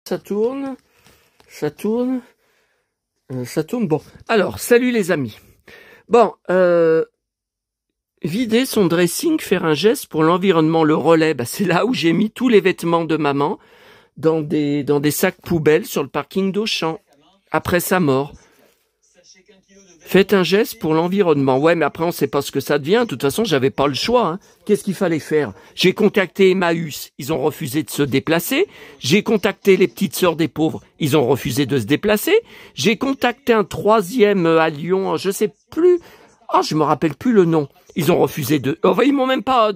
Ça tourne, ça tourne, ça tourne. Bon, alors, salut les amis. Bon, vider son dressing, faire un geste pour l'environnement, le relais, bah, c'est là où j'ai mis tous les vêtements de maman dans des sacs poubelles sur le parking d'Auchan, après sa mort. Faites un geste pour l'environnement. Ouais, mais après, on sait pas ce que ça devient. De toute façon, j'avais pas le choix. Hein. Qu'est-ce qu'il fallait faire? J'ai contacté Emmaüs. Ils ont refusé de se déplacer. J'ai contacté les petites sœurs des pauvres. Ils ont refusé de se déplacer. J'ai contacté un troisième à Lyon. Je sais plus. Oh, je me rappelle plus le nom. Ils ont refusé de... Enfin, ils m'ont même pas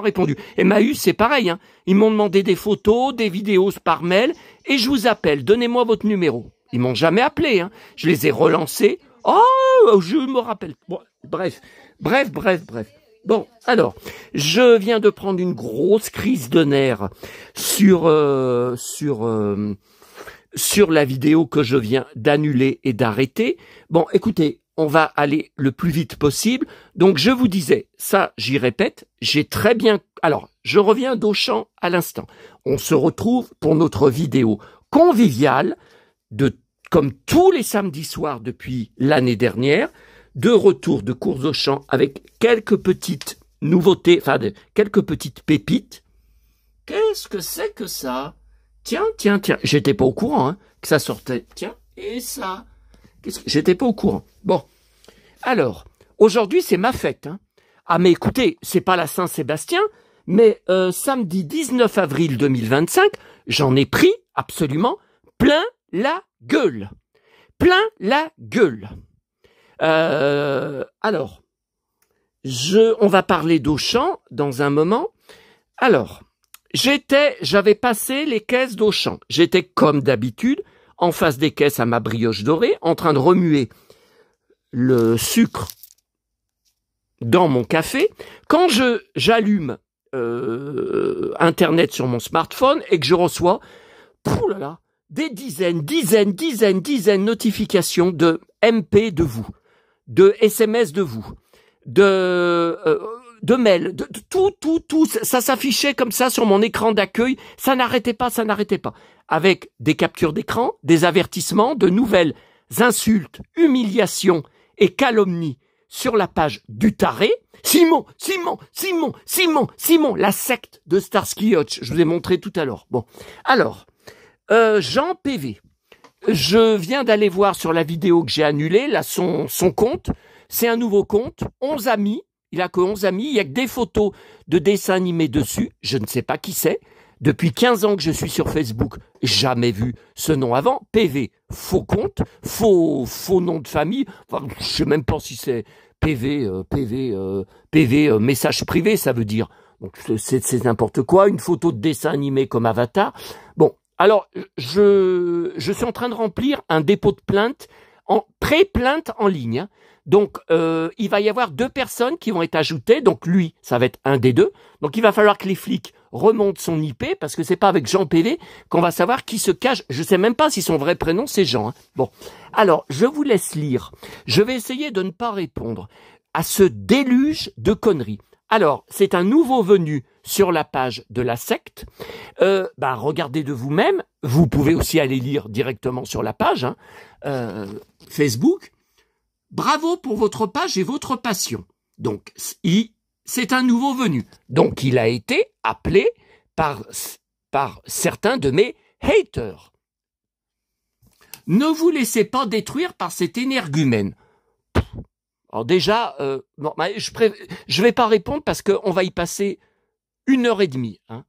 répondu. Emmaüs, c'est pareil. Hein. Ils m'ont demandé des photos, des vidéos par mail. Et je vous appelle. Donnez-moi votre numéro. Ils m'ont jamais appelé. Hein. Je les ai relancés. Oh, je me rappelle. Bon, bref. Bon, alors, je viens de prendre une grosse crise de nerfs sur la vidéo que je viens d'annuler et d'arrêter. Bon, écoutez, on va aller le plus vite possible. Donc, je vous disais, ça, j'y répète, j'ai très bien... Alors, je reviens d'Auchan à l'instant. On se retrouve pour notre vidéo conviviale comme tous les samedis soirs depuis l'année dernière, de retour de courses Auchan avec quelques petites nouveautés, enfin quelques petites pépites. Qu'est-ce que c'est que ça? Tiens, j'étais pas au courant hein, que ça sortait. Tiens, et ça? J'étais pas au courant. Bon, alors, aujourd'hui c'est ma fête. Hein. Ah mais écoutez, c'est pas la Saint-Sébastien, mais samedi 19 avril 2025, j'en ai pris absolument plein la gueule. Plein la gueule. Alors, on va parler d'Auchan dans un moment. Alors, j'avais passé les caisses d'Auchan. J'étais comme d'habitude, en face des caisses à ma brioche dorée, en train de remuer le sucre dans mon café. Quand j'allume Internet sur mon smartphone et que je reçois, poulala, des dizaines de notifications de MP de vous, de SMS de vous, de mails, de tout, ça s'affichait comme ça sur mon écran d'accueil, ça n'arrêtait pas, avec des captures d'écran, des avertissements, de nouvelles insultes, humiliations et calomnies sur la page du taré. Simon, la secte de Starsky Hutch, je vous ai montré tout à l'heure. Bon, alors... Jean PV, je viens d'aller voir sur la vidéo que j'ai annulée, là, son compte, c'est un nouveau compte, 11 amis, il a que 11 amis, il y a que des photos de dessins animés dessus, je ne sais pas qui c'est, depuis 15 ans que je suis sur Facebook, jamais vu ce nom avant, PV, faux compte, faux nom de famille, enfin, je sais même pas si c'est PV, message privé, ça veut dire, donc c'est n'importe quoi, une photo de dessin animé comme Avatar, bon. Alors, je suis en train de remplir un dépôt de plainte, pré-plainte en ligne. Hein. Donc, il va y avoir 2 personnes qui vont être ajoutées. Donc, lui, ça va être un des 2. Donc, il va falloir que les flics remontent son IP parce que c'est pas avec Jean PV qu'on va savoir qui se cache. Je sais même pas si son vrai prénom, c'est Jean. Hein. Bon. Alors, je vous laisse lire. Je vais essayer de ne pas répondre à ce déluge de conneries. Alors, c'est un nouveau venu sur la page de la secte. Regardez de vous-même. Vous pouvez aussi aller lire directement sur la page hein, Facebook. Bravo pour votre page et votre passion. Donc, c'est un nouveau venu. Donc, il a été appelé par certains de mes haters. Ne vous laissez pas détruire par cet énergumène. Alors déjà, je vais pas répondre parce qu'on va y passer 1h30. Hein.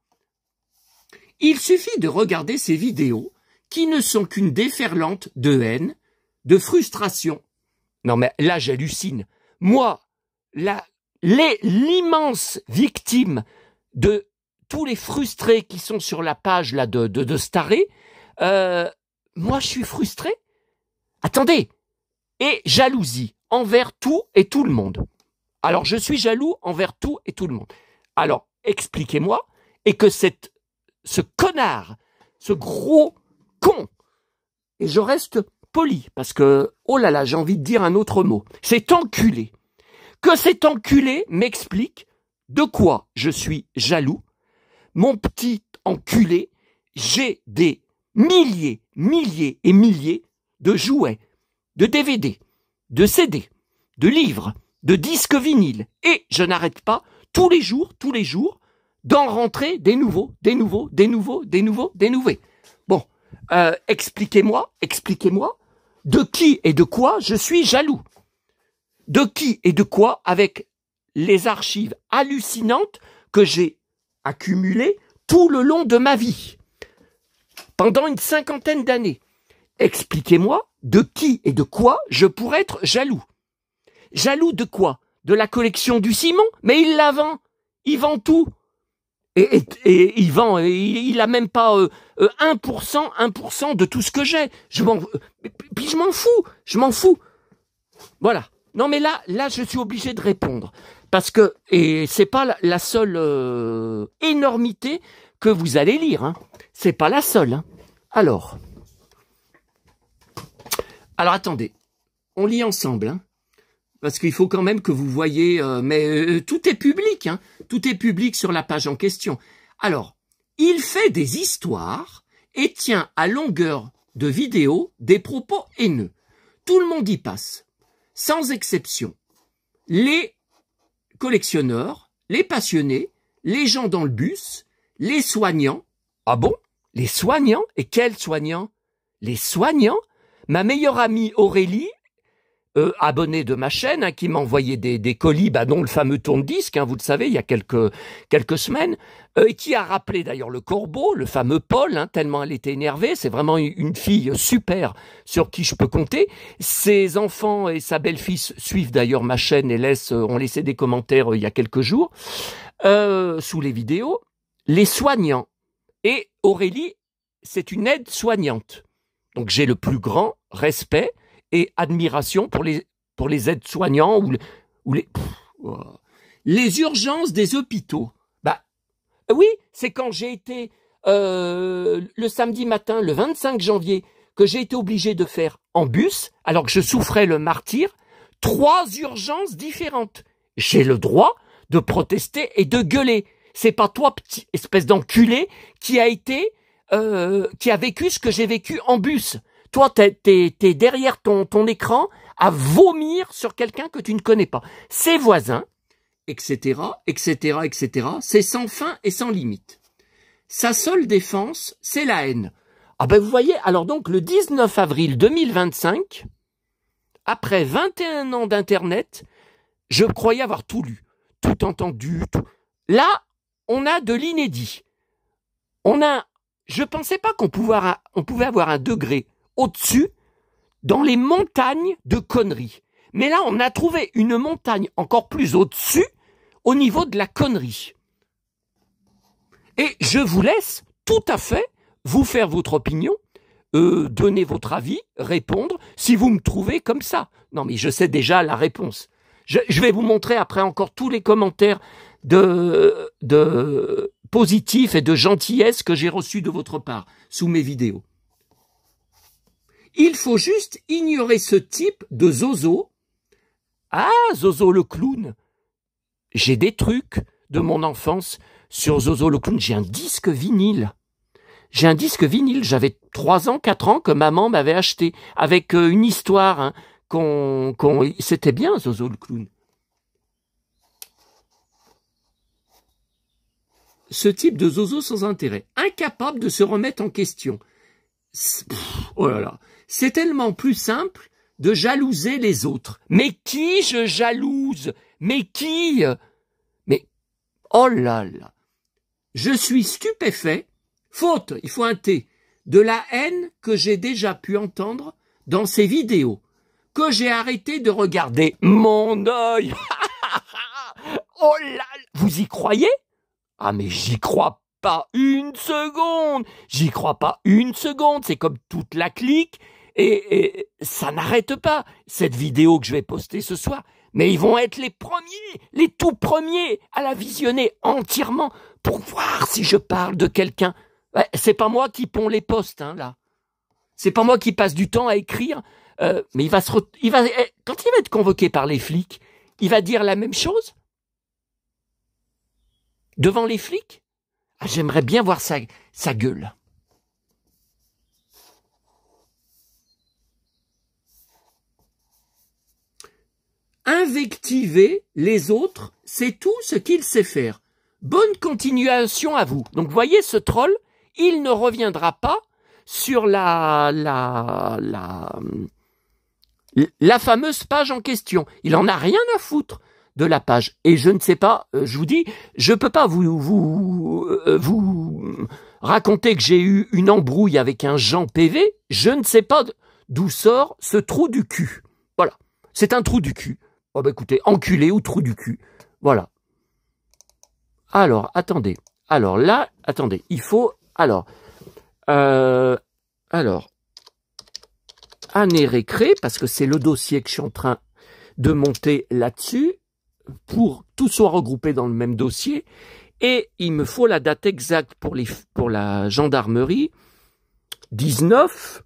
Il suffit de regarder ces vidéos qui ne sont qu'une déferlante de haine, de frustration. Non mais là j'hallucine. Moi, l'immense victime de tous les frustrés qui sont sur la page là de Staré, moi je suis frustré. Attendez, et jalousie envers tout et tout le monde. Alors, je suis jaloux envers tout et tout le monde. Alors, expliquez-moi, et que ce connard, ce gros con, et je reste poli, parce que, oh là là, j'ai envie de dire un autre mot, cet enculé, que cet enculé m'explique de quoi je suis jaloux, mon petit enculé, j'ai des milliers et milliers de jouets, de DVD, de CD, de livres, de disques vinyles. Et je n'arrête pas, tous les jours, d'en rentrer des nouveaux. Bon, expliquez-moi, de qui et de quoi je suis jaloux? De qui et de quoi, avec les archives hallucinantes que j'ai accumulées tout le long de ma vie, pendant une 50aine d'années? Expliquez-moi de qui et de quoi je pourrais être jaloux. Jaloux de quoi? De la collection du Simon? Mais il la vend. Il vend tout. Et il vend, il a même pas 1% de tout ce que j'ai. Puis je m'en fous. Voilà. Non mais là, je suis obligé de répondre. Parce que, et c'est pas la seule énormité que vous allez lire, hein. C'est pas la seule, hein. Alors attendez, on lit ensemble, hein. Parce qu'il faut quand même que vous voyez, tout est public, hein. Tout est public sur la page en question. Alors, il fait des histoires et tient à longueur de vidéo des propos haineux. Tout le monde y passe, sans exception. Les collectionneurs, les passionnés, les gens dans le bus, les soignants. Ah bon? Les soignants? Et quels soignants? Les soignants? Ma meilleure amie Aurélie, abonnée de ma chaîne, hein, qui m'a envoyé des colis, dont le fameux tourne-disque, hein, vous le savez, il y a quelques semaines, et qui a rappelé d'ailleurs le corbeau, le fameux Paul, hein, tellement elle était énervée. C'est vraiment une fille super sur qui je peux compter. Ses enfants et sa belle-fille suivent d'ailleurs ma chaîne et ont laissé des commentaires il y a quelques jours sous les vidéos. Les soignants. Et Aurélie, c'est une aide-soignante. Donc j'ai le plus grand respect et admiration pour les aides-soignants ou les urgences des hôpitaux. Oui, c'est quand j'ai été le samedi matin, le 25 janvier, que j'ai été obligé de faire en bus, alors que je souffrais le martyre, 3 urgences différentes. J'ai le droit de protester et de gueuler. C'est pas toi, petit espèce d'enculé, qui a vécu ce que j'ai vécu en bus. Toi, t'es derrière ton écran à vomir sur quelqu'un que tu ne connais pas. Ses voisins, etc., c'est sans fin et sans limite. Sa seule défense, c'est la haine. Ah ben vous voyez, alors donc le 19 avril 2025, après 21 ans d'Internet, je croyais avoir tout lu, tout entendu, tout. Là, on a de l'inédit. Je pensais pas qu'on pouvait avoir un degré au-dessus, dans les montagnes de conneries. Mais là, on a trouvé une montagne encore plus au-dessus, au niveau de la connerie. Et je vous laisse tout à fait vous faire votre opinion, donner votre avis, répondre, si vous me trouvez comme ça. Non, mais je sais déjà la réponse. Je vais vous montrer après encore tous les commentaires de positifs et de gentillesse que j'ai reçus de votre part, sous mes vidéos. Il faut juste ignorer ce type de Zozo. Ah, Zozo le clown. J'ai des trucs de mon enfance sur Zozo le clown. J'ai un disque vinyle. J'avais 3 ans, 4 ans que maman m'avait acheté avec une histoire, hein, c'était bien Zozo le clown. Ce type de Zozo sans intérêt, incapable de se remettre en question. Oh là là. C'est tellement plus simple de jalouser les autres. Mais qui je jalouse? Mais qui? Mais, oh là là. Je suis stupéfait, faute, il faut un T, de la haine que j'ai déjà pu entendre dans ces vidéos, que j'ai arrêté de regarder. Mon œil. Oh là là. Vous y croyez? Ah mais j'y crois pas une seconde. J'y crois pas une seconde. C'est comme toute la clique. Et ça n'arrête pas, cette vidéo que je vais poster ce soir. Mais ils vont être les premiers, les tout premiers à la visionner entièrement pour voir si je parle de quelqu'un. Ouais, c'est pas moi qui ponds les posts, hein, là. C'est pas moi qui passe du temps à écrire. Mais quand il va être convoqué par les flics, il va dire la même chose devant les flics. Ah, j'aimerais bien voir sa gueule. invectiver les autres, c'est tout ce qu'il sait faire. Bonne continuation à vous. Donc, voyez, ce troll, il ne reviendra pas sur la fameuse page en question. Il en a rien à foutre de la page. Et je ne sais pas, je vous dis, je peux pas vous raconter que j'ai eu une embrouille avec un Jean PV. Je ne sais pas d'où sort ce trou du cul. Voilà. C'est un trou du cul. Oh bah écoutez, enculé ou trou du cul. Voilà. Alors, attendez. Alors là, attendez. Il faut... Alors, année récré, parce que c'est le dossier que je suis en train de monter là-dessus, pour tout soit regroupé dans le même dossier, et il me faut la date exacte pour la gendarmerie, 19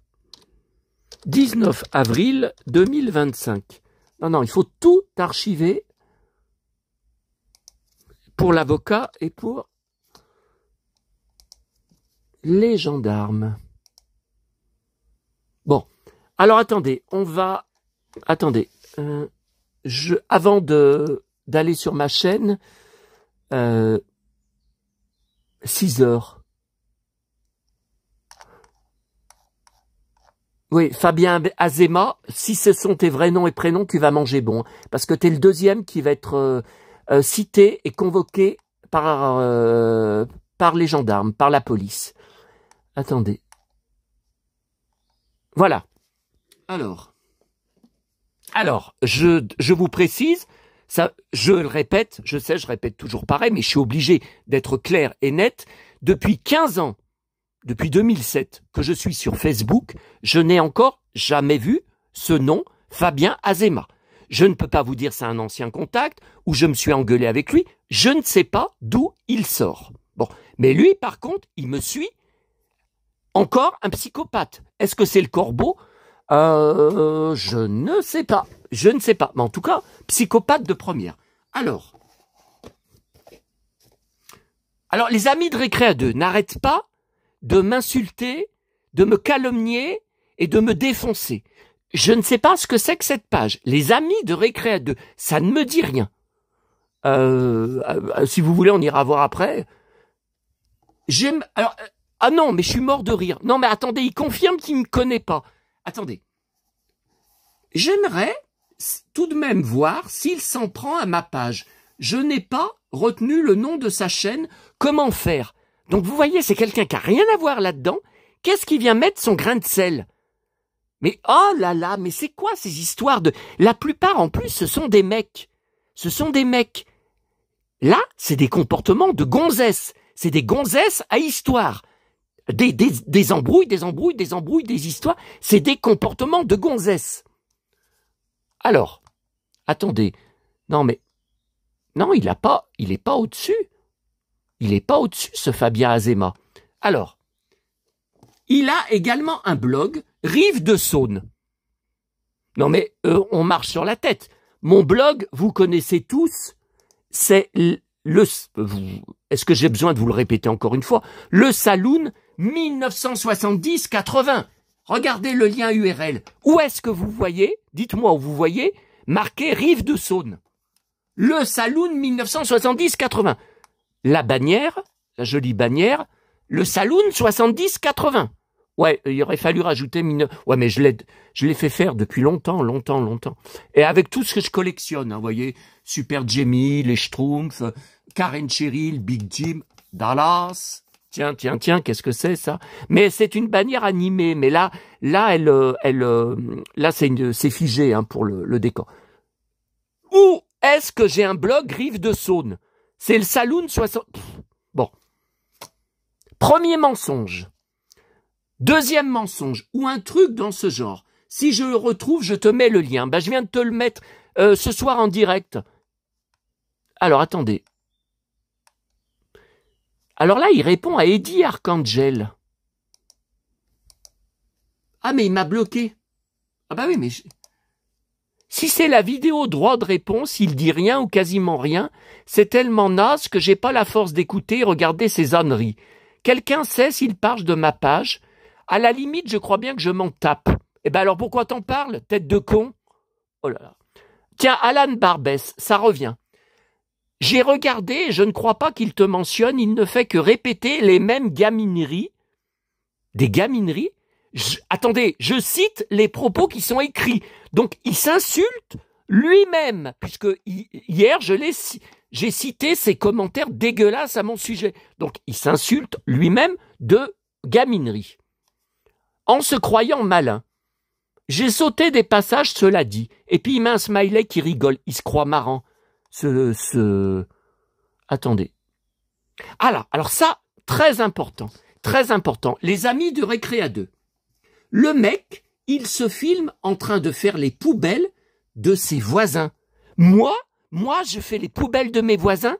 avril 2025. Non, il faut tout archiver pour l'avocat et pour les gendarmes. Bon, alors attendez, avant d'aller sur ma chaîne, 6 heures. Oui, Fabien Azema, si ce sont tes vrais noms et prénoms, tu vas manger bon. Parce que tu es le deuxième qui va être cité et convoqué par les gendarmes, par la police. Attendez. Voilà. Alors, je vous précise, ça, je le répète, je sais, je répète toujours pareil, mais je suis obligé d'être clair et net. Depuis 15 ans, depuis 2007, que je suis sur Facebook, je n'ai encore jamais vu ce nom, Fabien Azema. Je ne peux pas vous dire c'est un ancien contact, ou je me suis engueulé avec lui, je ne sais pas d'où il sort. Bon, mais lui, par contre, il me suit. Encore un psychopathe. Est-ce que c'est le corbeau ? Je ne sais pas. Je ne sais pas. Mais en tout cas, psychopathe de première. Alors, les amis de Récréa 2 n'arrêtent pas de m'insulter, de me calomnier et de me défoncer. Je ne sais pas ce que c'est que cette page. Les amis de Récréa 2, ça ne me dit rien. Si vous voulez, on ira voir après. Ah non, mais je suis mort de rire. Non, mais attendez, il confirme qu'il ne me connaît pas. Attendez. J'aimerais tout de même voir s'il s'en prend à ma page. Je n'ai pas retenu le nom de sa chaîne. Comment faire? Donc vous voyez, c'est quelqu'un qui n'a rien à voir là-dedans. Qu'est-ce qui vient mettre son grain de sel? Mais oh là là, mais c'est quoi ces histoires de... La plupart en plus, ce sont des mecs. Ce sont des mecs. Là, c'est des comportements de gonzesses. C'est des gonzesses à histoire. Des embrouilles, des histoires. C'est des comportements de gonzesses. Alors, attendez. Non, il est pas au-dessus. Il n'est pas au-dessus, ce Fabien Azema. Alors, il a également un blog, Rive de Saône. Non mais, on marche sur la tête. Mon blog, vous connaissez tous, c'est est-ce que j'ai besoin de vous le répéter encore une fois? Le Saloon 1970-80. Regardez le lien URL. Où est-ce que vous voyez, dites-moi où vous voyez, marqué Rive de Saône. Le Saloon 1970-80. La bannière, la jolie bannière, le Saloon 70-80. Ouais, il aurait fallu rajouter... Ouais, mais je l'ai fait faire depuis longtemps. Et avec tout ce que je collectionne, hein, vous voyez, Super Jamie, les Schtroumpfs, Karen Cheryl, Big Jim, Dallas... Tiens, qu'est-ce que c'est ça? Mais c'est une bannière animée, mais là, c'est figé hein, pour le décor. Où est-ce que j'ai un blog Rive de Saône? C'est le Saloon 60... Bon. Premier mensonge. Deuxième mensonge, ou un truc dans ce genre. Si je le retrouve, je te mets le lien. Je viens de te le mettre ce soir en direct. Alors, attendez. Alors là, il répond à Eddie Arcangel. Ah, mais il m'a bloqué. Ah bah oui, mais... Si c'est la vidéo droit de réponse, il dit rien ou quasiment rien. C'est tellement naze que j'ai pas la force d'écouter et regarder ces âneries. Quelqu'un sait s'il parle de ma page? À la limite, je crois bien que je m'en tape. Eh ben alors pourquoi t'en parles, tête de con? Oh là là. Tiens, Alan Barbès, ça revient. J'ai regardé et je ne crois pas qu'il te mentionne, il ne fait que répéter les mêmes gamineries. Des gamineries? Attendez, je cite les propos qui sont écrits. Donc, il s'insulte lui-même, puisque hier, j'ai cité ses commentaires dégueulasses à mon sujet. Donc, il s'insulte lui-même de gaminerie. En se croyant malin. J'ai sauté des passages, cela dit. Et puis, il met un smiley qui rigole. Il se croit marrant. Attendez. Alors ça, très important. Très important. Les amis de Récréa 2. Le mec, il se filme en train de faire les poubelles de ses voisins. Moi, je fais les poubelles de mes voisins?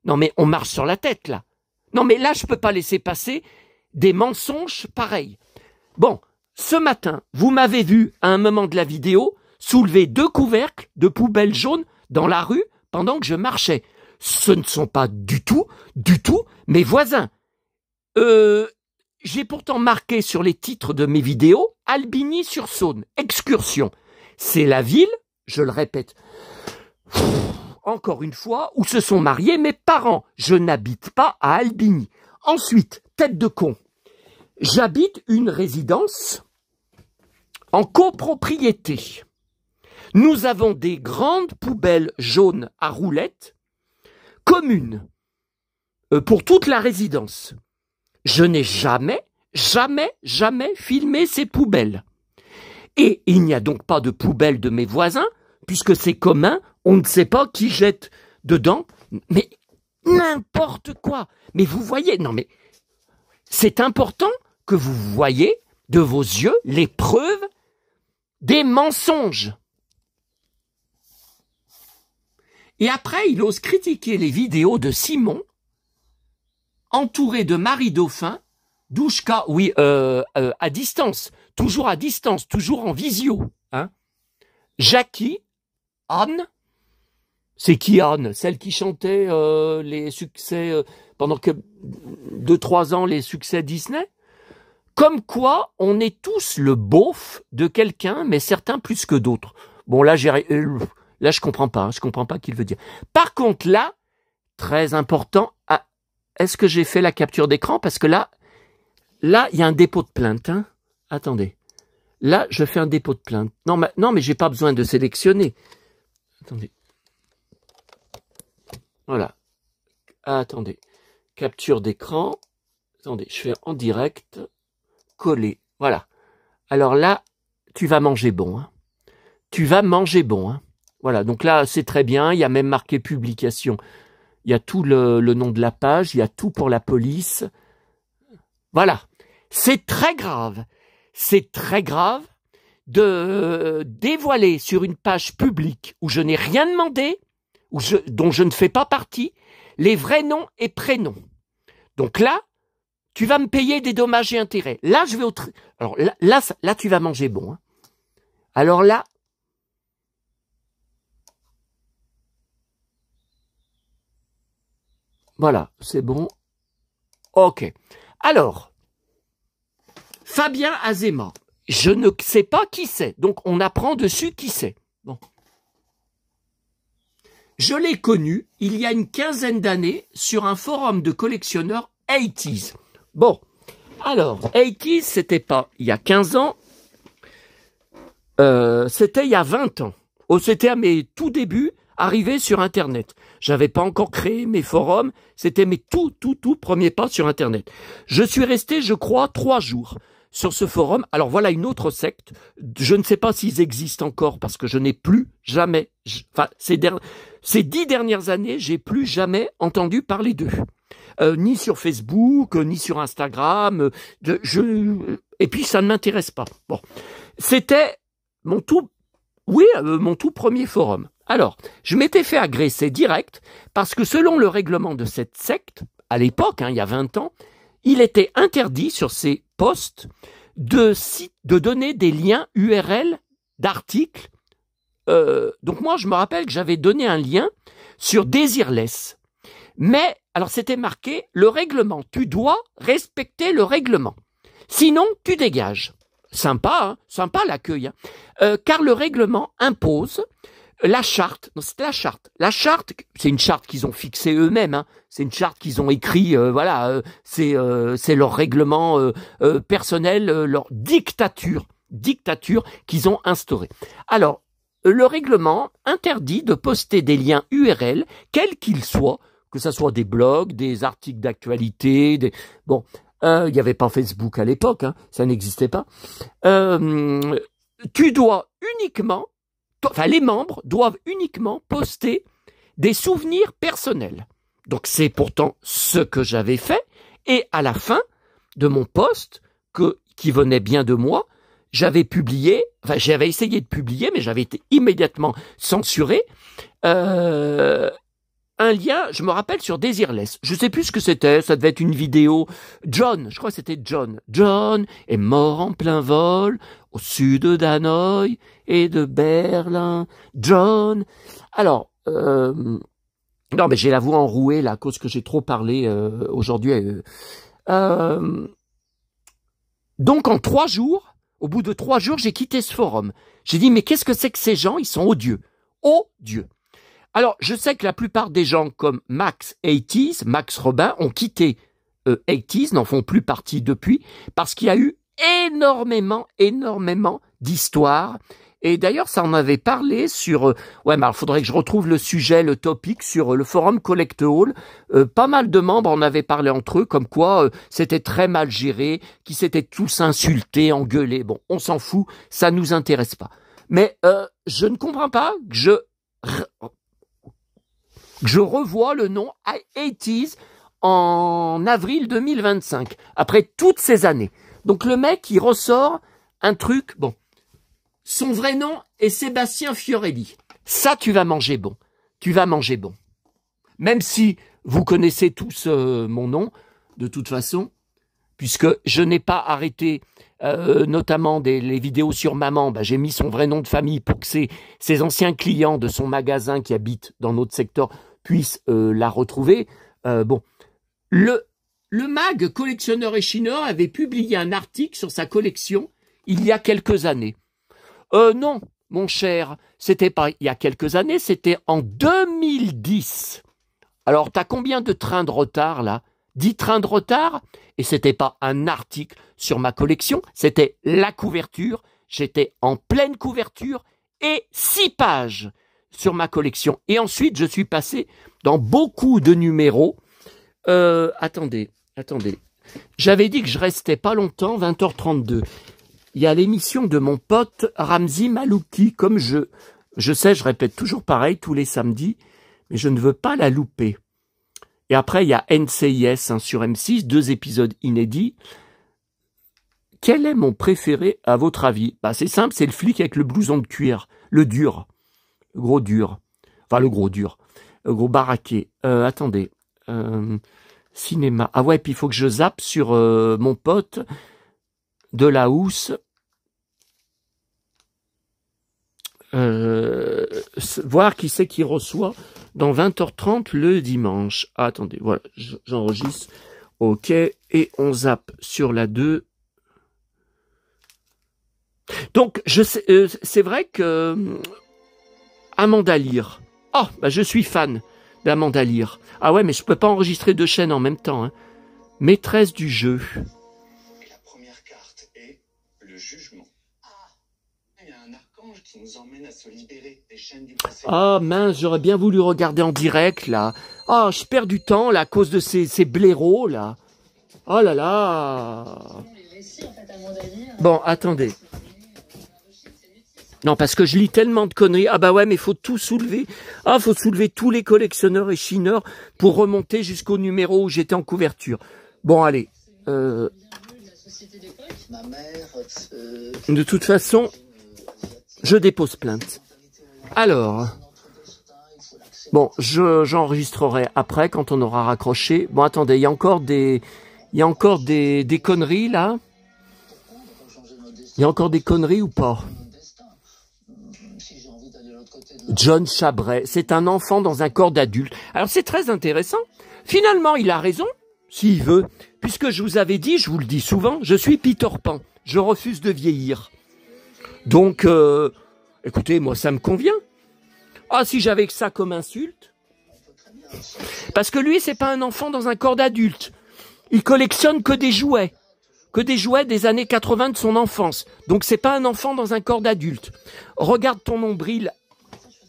Non, mais on marche sur la tête, là. Non, mais là, je peux pas laisser passer des mensonges pareils. Bon, ce matin, vous m'avez vu, à un moment de la vidéo, soulever 2 couvercles de poubelles jaunes dans la rue pendant que je marchais. Ce ne sont pas du tout mes voisins. J'ai pourtant marqué sur les titres de mes vidéos Albigny-sur-Saône, excursion. C'est la ville, je le répète, encore une fois, où se sont mariés mes parents. Je n'habite pas à Albigny. Ensuite, tête de con, j'habite une résidence en copropriété. Nous avons des grandes poubelles jaunes à roulettes communes pour toute la résidence. Je n'ai jamais filmé ces poubelles. Et il n'y a donc pas de poubelle de mes voisins, puisque c'est commun, on ne sait pas qui jette dedans, mais n'importe quoi. Mais vous voyez, non mais, c'est important que vous voyez de vos yeux les preuves des mensonges. Et après, il ose critiquer les vidéos de Simon, entouré de Marie Dauphin, Douchka, oui, à distance, toujours en visio. Hein. Jackie, Anne, c'est qui Anne? Celle qui chantait les succès, pendant que 2-3 ans, les succès Disney? Comme quoi, on est tous le beauf de quelqu'un, mais certains plus que d'autres. Bon, là, je comprends pas, je comprends pas qu'il veut dire. Par contre, là, très important, est-ce que j'ai fait la capture d'écran? Parce que là, il y a un dépôt de plainte. Hein. Attendez. Là, je fais un dépôt de plainte. Non, mais j'ai pas besoin de sélectionner. Attendez. Voilà. Attendez. Capture d'écran. Attendez, je fais en direct. Coller. Voilà. Alors là, tu vas manger bon. Hein. Tu vas manger bon. Hein. Voilà. Donc là, c'est très bien. Il y a même marqué publication. Il y a tout le nom de la page. Il y a tout pour la police. Voilà. C'est très grave. C'est très grave de dévoiler sur une page publique où je n'ai rien demandé, dont je ne fais pas partie, les vrais noms et prénoms. Donc là, tu vas me payer des dommages et intérêts. Là, je vais alors là, tu vas manger bon. Hein. Alors là, voilà, c'est bon. Ok. Alors, Fabien Azéma, je ne sais pas qui c'est, donc on apprend dessus qui c'est. Bon. Je l'ai connu il y a une quinzaine d'années sur un forum de collectionneurs 80s. Bon, alors, 80s, c'était pas il y a 15 ans, c'était il y a 20 ans. Oh, c'était à mes tout débuts, arrivé sur Internet. J'avais pas encore créé mes forums, c'était mes tout premiers pas sur Internet. Je suis resté, je crois, 3 jours sur ce forum. Alors voilà une autre secte. Je ne sais pas s'ils existent encore parce que je n'ai plus jamais, enfin ces 10 dernières années, j'ai plus jamais entendu parler d'eux. Ni sur Facebook, ni sur Instagram. Et puis ça ne m'intéresse pas. Bon, c'était mon tout premier forum. Alors, je m'étais fait agresser direct parce que selon le règlement de cette secte, à l'époque, hein, il y a 20 ans, il était interdit sur ces posts de donner des liens URL d'articles. Donc moi, je me rappelle que j'avais donné un lien sur Desireless. Mais, alors c'était marqué, le règlement, tu dois respecter le règlement. Sinon, tu dégages. Sympa, hein, sympa l'accueil. Hein. Car le règlement impose La charte, non, c'était la charte. La charte, c'est une charte qu'ils ont fixée eux-mêmes. Hein. C'est une charte qu'ils ont écrit. Voilà, c'est leur règlement personnel, leur dictature qu'ils ont instaurée. Alors, le règlement interdit de poster des liens URL, quels qu'ils soient, que ce soit des blogs, des articles d'actualité, bon, il n'y avait pas Facebook à l'époque, hein, ça n'existait pas. Tu dois uniquement, enfin les membres doivent uniquement poster des souvenirs personnels. Donc c'est pourtant ce que j'avais fait, et à la fin de mon post, qui venait bien de moi, j'avais publié, enfin j'avais essayé de publier, mais j'avais été immédiatement censuré, un lien, je me rappelle, sur Desireless. Je sais plus ce que c'était, ça devait être une vidéo. John, je crois que c'était John. John est mort en plein vol, au sud d'Hanoï et de Berlin. John. Alors, non, mais j'ai la voix enrouée là, à cause que j'ai trop parlé aujourd'hui. Donc en 3 jours, au bout de 3 jours, j'ai quitté ce forum. J'ai dit, mais qu'est-ce que c'est que ces gens? Ils sont odieux. Odieux. Alors, je sais que la plupart des gens comme Max 80s, Max Robin, ont quitté 80s, n'en font plus partie depuis, parce qu'il y a eu énormément d'histoires. Et d'ailleurs, ça en avait parlé sur... ouais, mais alors, faudrait que je retrouve le sujet, le topic, sur le forum Collect All. Pas mal de membres en avaient parlé entre eux, comme quoi c'était très mal géré, qu'ils s'étaient tous insultés, engueulés. Bon, on s'en fout, ça nous intéresse pas. Mais je ne comprends pas que je revois le nom 80s en avril 2025, après toutes ces années. Donc le mec, il ressort un truc, bon, son vrai nom est Sébastien Fiorelli. Ça, tu vas manger bon. Tu vas manger bon. Même si vous connaissez tous mon nom, de toute façon, puisque je n'ai pas arrêté, notamment les vidéos sur maman, bah, j'ai mis son vrai nom de famille pour que ses anciens clients de son magasin qui habitent dans notre secteur puissent la retrouver. Bon, le mag Collectionneur et Chineur avait publié un article sur sa collection il y a quelques années. Non, mon cher, c'était pas il y a quelques années, c'était en 2010. Alors, t'as combien de trains de retard, là? 10 trains de retard? Et c'était pas un article sur ma collection, c'était la couverture. J'étais en pleine couverture et 6 pages sur ma collection. Et ensuite, je suis passé dans beaucoup de numéros. Attendez. J'avais dit que je restais pas longtemps, 20h32. Il y a l'émission de mon pote Ramzi Malouki, comme je sais, je répète toujours pareil tous les samedis, mais je ne veux pas la louper. Et après, il y a NCIS hein, sur M6, 2 épisodes inédits. Quel est mon préféré à votre avis? Bah, c'est simple, c'est le flic avec le blouson de cuir, le dur, le gros dur, enfin le gros dur, le gros baraquet. Attendez, cinéma. Ah ouais, puis il faut que je zappe sur mon pote de la housse. Voir qui c'est qui reçoit dans 20h30 le dimanche. Ah, attendez, voilà, j'enregistre. Ok, et on zappe sur la 2. Donc, c'est vrai que Amanda Lear. Ah, bah je suis fan d'Amanda Lear. Ah ouais, mais je peux pas enregistrer 2 chaînes en même temps. Hein. Maîtresse du jeu. Et la première carte est le jugement. Il y a un archange qui nous emmène à se libérer des chaînes du passé. Ah mince, j'aurais bien voulu regarder en direct là. Ah, je perds du temps là à cause de ces blaireaux là. Oh là là. Bon, attendez. Non, parce que je lis tellement de conneries. Ah bah ouais, mais il faut tout soulever. Ah, faut soulever tous les collectionneurs et chineurs pour remonter jusqu'au numéro où j'étais en couverture. Bon, allez. De toute façon, je dépose plainte. Alors, bon, j'enregistrerai après quand on aura raccroché. Bon, attendez, il y a encore des conneries là. Il y a encore des conneries ou pas? John Chabret, c'est un enfant dans un corps d'adulte. Alors c'est très intéressant. Finalement, il a raison, s'il veut, puisque je vous avais dit, je vous le dis souvent, je suis Peter Pan. Je refuse de vieillir. Donc, écoutez, moi ça me convient. Ah, si j'avais que ça comme insulte. Parce que lui, c'est pas un enfant dans un corps d'adulte. Il collectionne que des jouets des années 80 de son enfance. Donc c'est pas un enfant dans un corps d'adulte. Regarde ton nombril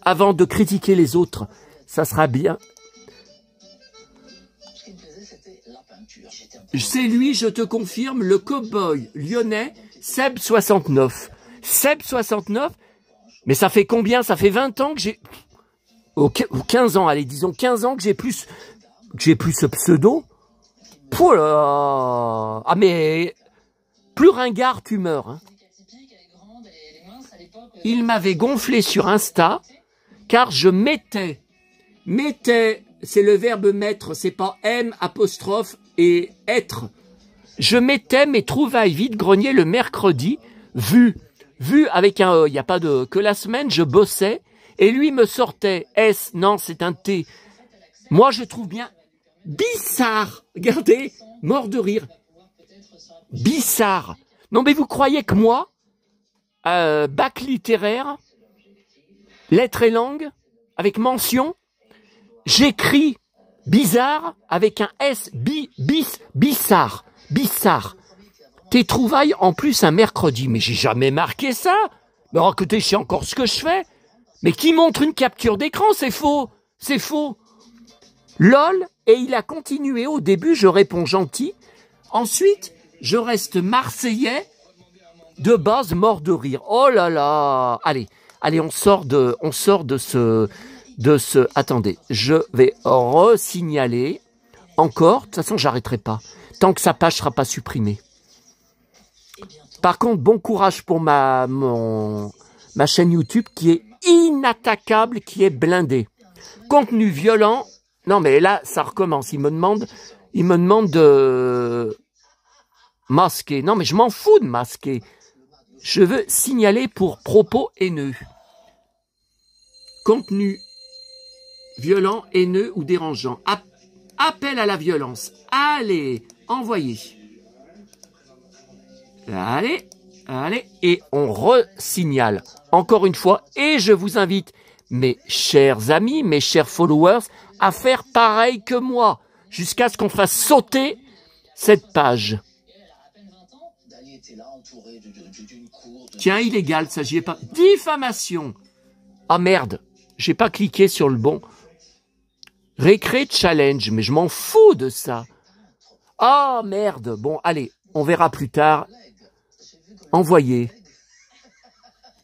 avant de critiquer les autres. Ça sera bien. C'est lui, je te confirme, le cow-boy lyonnais Seb 69. Seb 69, mais ça fait combien? Ça fait 20 ans que j'ai... Ou 15 ans, allez, disons 15 ans que j'ai plus ce pseudo. Pouh là. Ah mais... Plus ringard, tu meurs. Hein. Il m'avait gonflé sur Insta, car je mettais, c'est le verbe mettre, c'est pas M apostrophe et être. Je mettais mes trouvailles vide-grenier le mercredi, vu avec un E, il n'y a pas de... Que la semaine, je bossais, et lui me sortait S, non, c'est un T. Moi, je trouve bien bizarre. Regardez, mort de rire. Bizarre. Non, mais vous croyez que moi, bac littéraire, lettres et langues, avec mention, j'écris bizarre avec un S, bizarre. Tes trouvailles en plus un mercredi. Mais j'ai jamais marqué ça. Mais écoutez, je sais encore ce que je fais. Mais qui montre une capture d'écran, c'est faux. C'est faux. LOL, et il a continué. Au début, je réponds gentil. Ensuite, je reste marseillais de base, mort de rire. Oh là là. Allez, on sort de ce... Attendez, je vais resignaler encore. De toute façon, j'arrêterai pas. Tant que sa page sera pas supprimée. Par contre, bon courage pour ma chaîne YouTube qui est inattaquable, qui est blindée. Contenu violent. Non, mais là, ça recommence. Il me demande de masquer. Non, mais je m'en fous de masquer. Je veux signaler pour propos haineux. Contenu violent, haineux ou dérangeant. Appel à la violence. Allez, envoyez. Allez. Et on resignale. Encore une fois. Et je vous invite, mes chers amis, mes chers followers, à faire pareil que moi. Jusqu'à ce qu'on fasse sauter cette page. Tiens, illégal, ça j'y ai pas. Diffamation. Ah merde, j'ai pas cliqué sur le bon. Récré challenge, mais je m'en fous de ça. Ah merde, bon allez, on verra plus tard. Envoyez.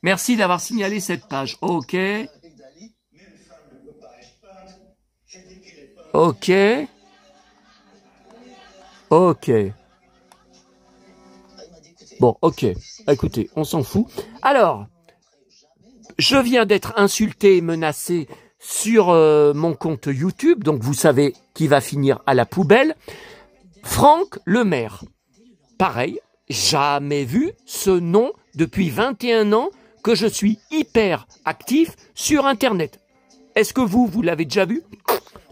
Merci d'avoir signalé cette page. Ok. Bon, ok. Écoutez, on s'en fout. Alors, je viens d'être insulté et menacé sur mon compte YouTube, donc vous savez qui va finir à la poubelle. Franck Lemaire. Pareil, jamais vu ce nom depuis 21 ans que je suis hyper actif sur Internet. Est-ce que vous l'avez déjà vu?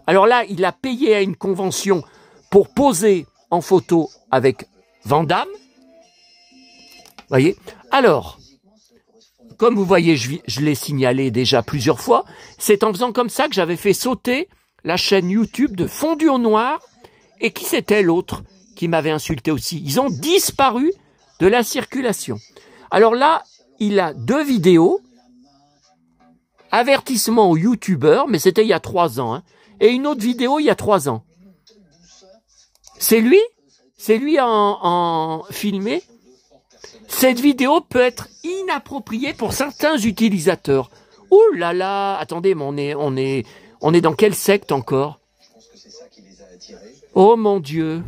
Alors là, il a payé à une convention pour poser en photo avec Van Damme. Voyez. Alors, comme vous voyez, je l'ai signalé déjà plusieurs fois, c'est en faisant comme ça que j'avais fait sauter la chaîne YouTube de Fondu au Noir. Et qui c'était l'autre qui m'avait insulté aussi? Ils ont disparu de la circulation. Alors là, il a 2 vidéos. Avertissement aux youtubeurs, mais c'était il y a 3 ans. Hein, et une autre vidéo il y a 3 ans. C'est lui en filmé. Cette vidéo peut être inappropriée pour certains utilisateurs. Ouh là là, attendez, mais on est dans quelle secte encore? Oh mon Dieu.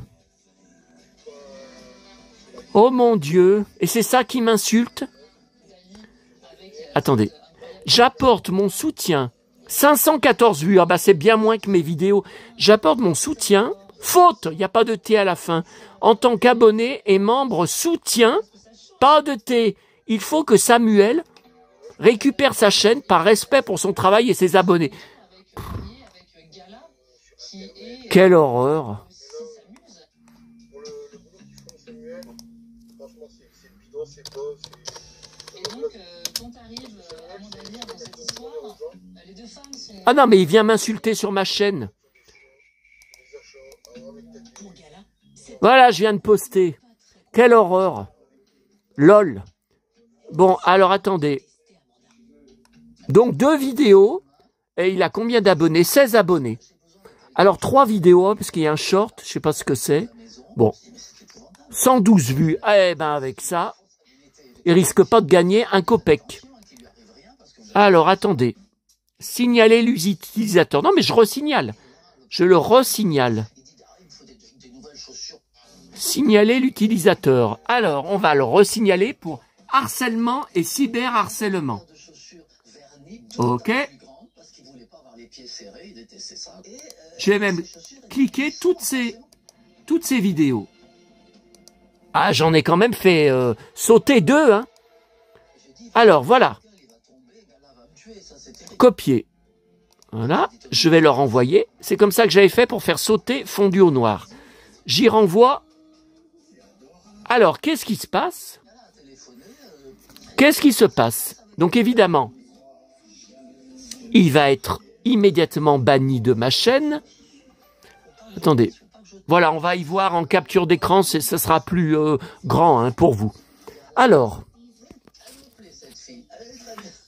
Oh mon Dieu. Et c'est ça qui m'insulte? Attendez. J'apporte mon soutien. 514 vues. Ah bah c'est bien moins que mes vidéos. J'apporte mon soutien. Faute, il n'y a pas de T à la fin. En tant qu'abonné et membre soutien, pas de T. Il faut que Samuel récupère sa chaîne par respect pour son travail et ses abonnés. Quelle horreur. Ah non, mais il vient m'insulter sur ma chaîne. Voilà, je viens de poster. Quelle horreur. LOL. Bon, alors attendez. Donc 2 vidéos. Et il a combien d'abonnés? 16 abonnés. Alors 3 vidéos, parce qu'il y a un short, je sais pas ce que c'est. Bon. 112 vues. Eh ben avec ça, il risque pas de gagner un copec. Alors attendez. Signaler l'utilisateur. Non mais je resignale. Je le resignale. Signaler l'utilisateur. Alors, on va le resignaler pour harcèlement et cyberharcèlement. Ok. Je vais même cliquer toutes ces vidéos. Ah, j'en ai quand même fait sauter 2. Hein. Alors, voilà. Copier. Voilà. Je vais leur envoyer. C'est comme ça que j'avais fait pour faire sauter fondu au noir. J'y renvoie. Alors, qu'est-ce qui se passe? Qu'est-ce qui se passe? Donc, évidemment, il va être immédiatement banni de ma chaîne. Attendez. Voilà, on va y voir en capture d'écran, ça sera plus grand hein, pour vous. Alors,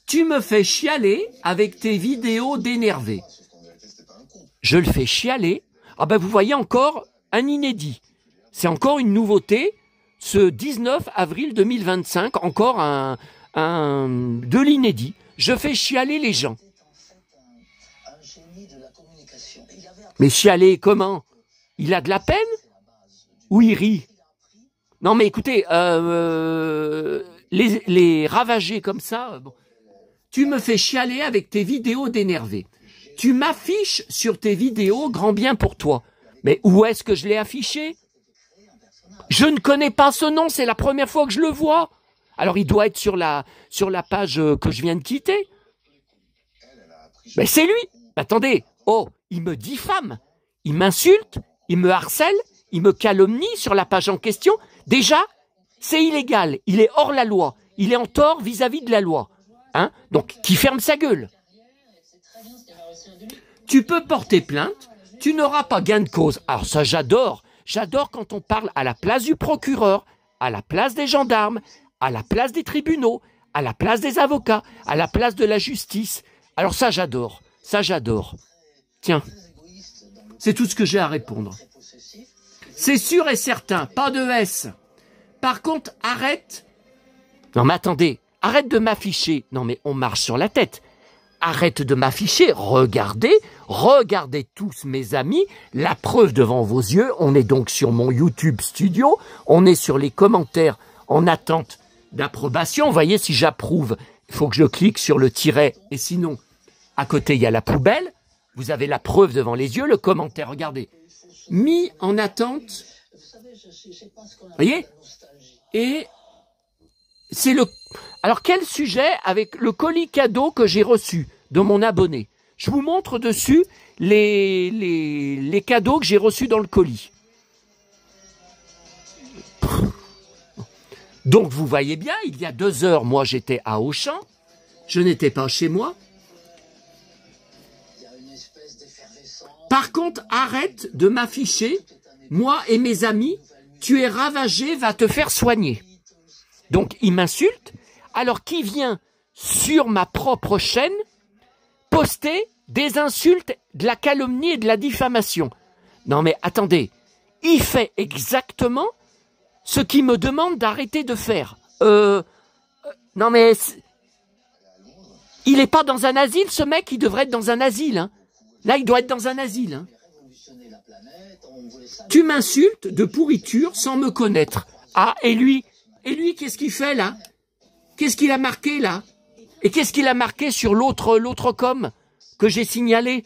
tu me fais chialer avec tes vidéos d'énervé. Je le fais chialer. Ah ben, vous voyez encore un inédit. C'est encore une nouveauté. Ce 19 avril 2025, encore de l'inédit. Je fais chialer les gens. Mais chialer comment? Il a de la peine? Ou il rit? Non mais écoutez, les ravager comme ça, bon. Tu me fais chialer avec tes vidéos d'énervé. Tu m'affiches sur tes vidéos grand bien pour toi. Mais où est-ce que je l'ai affiché? Je ne connais pas ce nom, c'est la première fois que je le vois. Alors il doit être sur la page que je viens de quitter. Mais c'est lui. Attendez, oh, il me diffame, il m'insulte, il me harcèle, il me calomnie sur la page en question. Déjà, c'est illégal, il est hors la loi, il est en tort vis-à-vis de la loi. Hein? Donc, qui ferme sa gueule. Tu peux porter plainte, tu n'auras pas gain de cause. Alors ça, j'adore. J'adore quand on parle à la place du procureur, à la place des gendarmes, à la place des tribunaux, à la place des avocats, à la place de la justice. Alors ça, j'adore. Ça, j'adore. Tiens, c'est tout ce que j'ai à répondre. C'est sûr et certain, pas de S. Par contre, arrête. Non mais attendez, arrête de m'afficher. Non mais on marche sur la tête. Arrête de m'afficher, regardez tous mes amis, la preuve devant vos yeux, on est donc sur mon YouTube Studio, on est sur les commentaires en attente d'approbation, vous voyez si j'approuve, il faut que je clique sur le tiret, et sinon, à côté il y a la poubelle, vous avez la preuve devant les yeux, le commentaire, regardez, mis en attente, vous voyez, et c'est le... Alors, quel sujet avec le colis cadeau que j'ai reçu de mon abonné? Je vous montre dessus les cadeaux que j'ai reçus dans le colis. Donc, vous voyez bien, il y a 2 heures, moi, j'étais à Auchan. Je n'étais pas chez moi. Par contre, arrête de m'afficher. Moi et mes amis, tu es ravagé, va te faire soigner. Donc, il m'insulte. Alors, qui vient sur ma propre chaîne poster des insultes, de la calomnie et de la diffamation? Non mais attendez, il fait exactement ce qu'il me demande d'arrêter de faire. Non mais... Il n'est pas dans un asile, ce mec, il devrait être dans un asile. Hein. Là, il doit être dans un asile. Hein. Tu m'insultes de pourriture sans me connaître. Ah, et lui, qu'est-ce qu'il fait là? Qu'est-ce qu'il a marqué là? Et qu'est-ce qu'il a marqué sur l'autre com que j'ai signalé?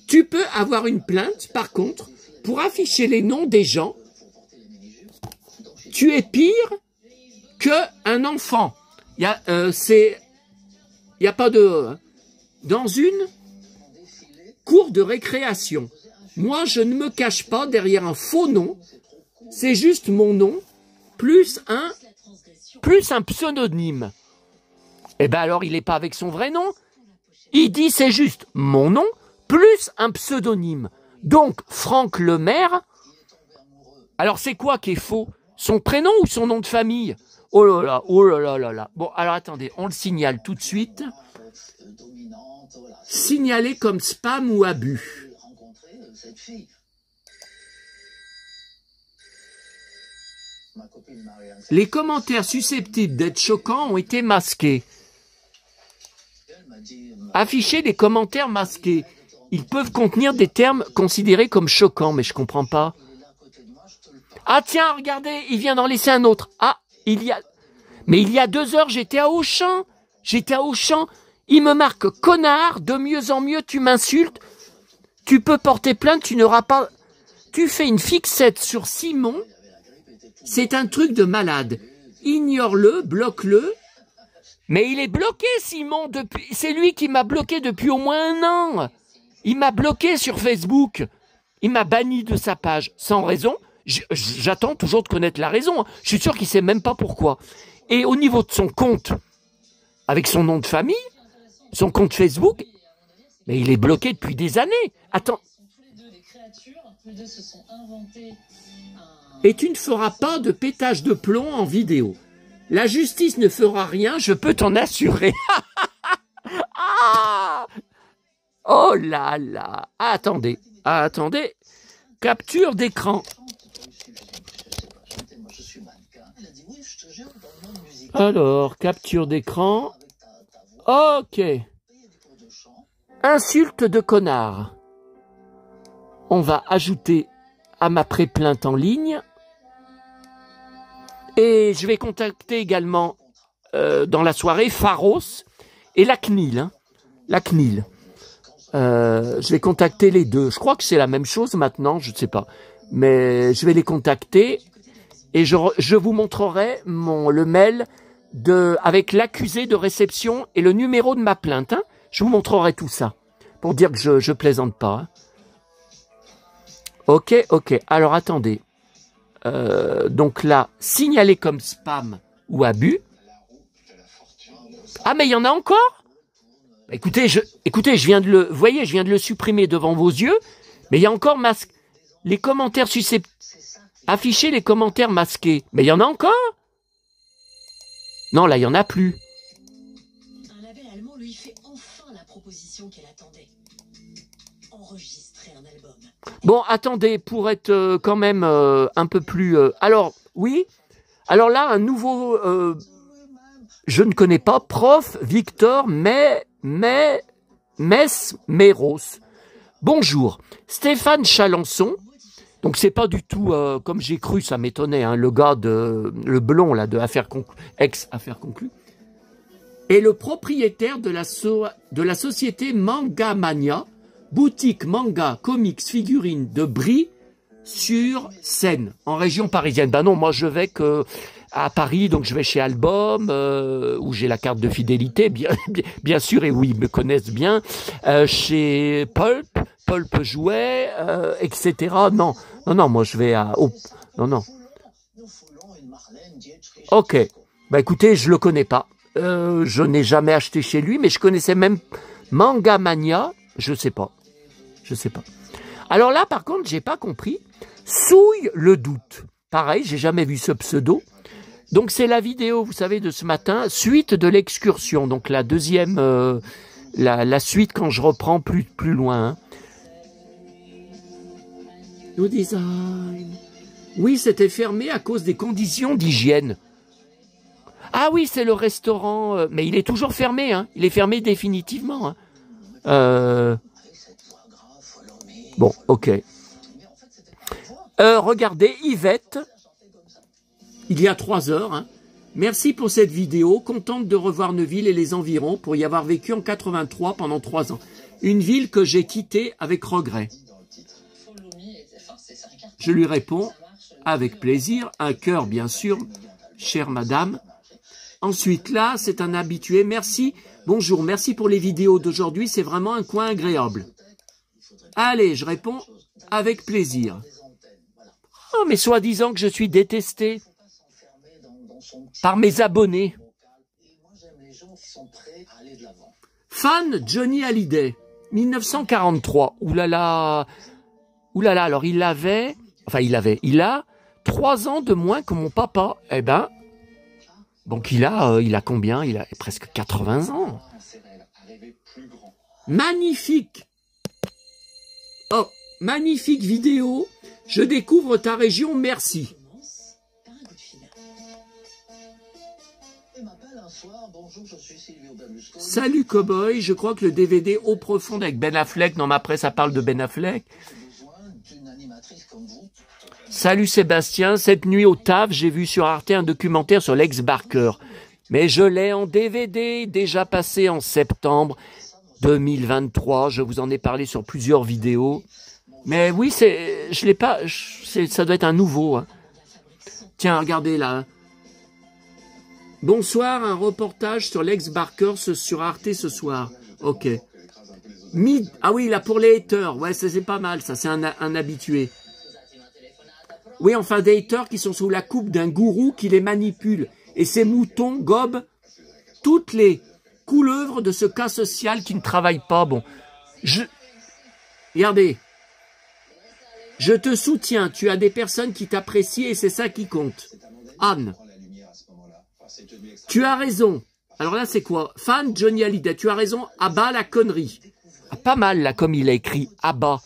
Tu peux avoir une plainte, par contre, pour afficher les noms des gens. Tu es pire qu'un enfant. Il y a pas de... Hein. Dans une cour de récréation. Moi, je ne me cache pas derrière un faux nom. C'est juste mon nom, plus un plus un pseudonyme. Eh ben alors, il n'est pas avec son vrai nom. Il dit c'est juste mon nom plus un pseudonyme. Donc, Franck Lemaire. Alors, c'est quoi qui est faux? Son prénom ou son nom de famille? Oh là là, oh là là là là. Bon, alors attendez, on le signale tout de suite. Signalé comme spam ou abus. Les commentaires susceptibles d'être choquants ont été masqués. Afficher des commentaires masqués. Ils peuvent contenir des termes considérés comme choquants, mais je comprends pas. Ah tiens, regardez, il vient d'en laisser un autre. Ah, mais il y a 2 heures, j'étais à Auchan. Il me marque connard, de mieux en mieux, tu m'insultes. Tu peux porter plainte, tu n'auras pas... Tu fais une fixette sur Simon. C'est un truc de malade. Ignore-le, bloque-le. Mais il est bloqué, Simon, depuis... C'est lui qui m'a bloqué depuis au moins 1 an. Il m'a bloqué sur Facebook. Il m'a banni de sa page, sans raison. J'attends toujours de connaître la raison. Je suis sûr qu'il ne sait même pas pourquoi. Et au niveau de son compte, avec son nom de famille, son compte Facebook, mais il est bloqué depuis des années. Attends. Et tu ne feras pas de pétage de plomb en vidéo. La justice ne fera rien, je peux t'en assurer. Ah, oh là là. Attendez. Capture d'écran. Alors, capture d'écran. Ok. Insulte de connard. On va ajouter à ma pré-plainte en ligne. Et je vais contacter également dans la soirée Pharos et la CNIL. Hein. La CNIL. Je vais contacter les deux. Je crois que c'est la même chose maintenant, je ne sais pas. Mais je vais les contacter et je vous montrerai le mail avec l'accusé de réception et le numéro de ma plainte. Hein. Je vous montrerai tout ça pour dire que je plaisante pas. Hein. Ok. Alors attendez. Donc là, signalé comme spam ou abus. Ah mais il y en a encore? Écoutez, je viens de le, vous voyez, je viens de le supprimer devant vos yeux, mais il y a encore les commentaires afficher les commentaires masqués. Mais il y en a encore? Non, là, il n'y en a plus. Un label allemand lui fait enfin la proposition qu'elle attendait. Enregistrer un album. Bon, attendez, pour être quand même un peu plus... alors, oui. Alors là, un nouveau... je ne connais pas. Prof Victor Mesmeros. Bonjour. Stéphane Chalençon. Donc c'est pas du tout comme j'ai cru, ça m'étonnait, hein, le gars le blond là de ex-affaires conclues, est le propriétaire de la société Manga Mania, boutique manga, comics, figurines de Brie sur Seine, en région parisienne. Ben non, moi je vais à Paris, donc je vais chez Album, où j'ai la carte de fidélité, bien sûr, et oui, ils me connaissent bien, chez Pulp Jouet, etc. Non, moi je vais non. Ok, bah écoutez, je le connais pas. Je n'ai jamais acheté chez lui, mais je connaissais même Manga Mania, je sais pas. Alors là, par contre, j'ai pas compris. Souille le doute. Pareil, j'ai jamais vu ce pseudo. Donc c'est la vidéo, vous savez, de ce matin, suite de l'excursion. Donc la deuxième, la suite quand je reprends plus loin. Hein. No design. Oui, c'était fermé à cause des conditions d'hygiène. Ah oui, c'est le restaurant, mais il est toujours fermé. Hein. Il est fermé définitivement. Hein. Bon, ok. Regardez, Yvette, il y a 3 heures. Hein. Merci pour cette vidéo. Contente de revoir Neuville et les environs pour y avoir vécu en 83 pendant 3 ans. Une ville que j'ai quittée avec regret. Je lui réponds avec plaisir, un cœur bien sûr, chère madame. Ensuite là, c'est un habitué. Merci, bonjour, merci pour les vidéos d'aujourd'hui. C'est vraiment un coin agréable. Allez, je réponds avec plaisir. Oh, mais soi-disant que je suis détesté. par mes abonnés. Et moi, j'aime les gens qui sont prêts à aller de l'avant. Fan Johnny Hallyday, 1943. Oulala, oulala. Alors il a 3 ans de moins que mon papa. Eh ben, donc il a combien? Il a presque 80 ans. Magnifique. Oh, magnifique vidéo. Je découvre ta région, merci. Salut Cowboy, je crois que le DVD Au Profond avec Ben Affleck, non mais après ça parle de Ben Affleck. Salut Sébastien, cette nuit au taf, j'ai vu sur Arte un documentaire sur l'ex Barker. Mais je l'ai en DVD, déjà passé en septembre 2023, je vous en ai parlé sur plusieurs vidéos. Mais oui, je l'ai pas, ça doit être un nouveau. Hein. Tiens, regardez là. Bonsoir, un reportage sur l'ex Barker sur Arte ce soir. Ok. Ah oui, là pour les haters. Ouais, c'est pas mal, ça, c'est un habitué. Oui, enfin, des haters qui sont sous la coupe d'un gourou qui les manipule. Et ces moutons gobent toutes les couleuvres de ce cas social qui ne travaille pas. Bon, regardez. Je te soutiens, tu as des personnes qui t'apprécient et c'est ça qui compte. Anne. Tu as raison. Alors là, c'est quoi? Fan Johnny Hallyday. Tu as raison. Abat la connerie. Ah, pas mal, là, comme il a écrit abat.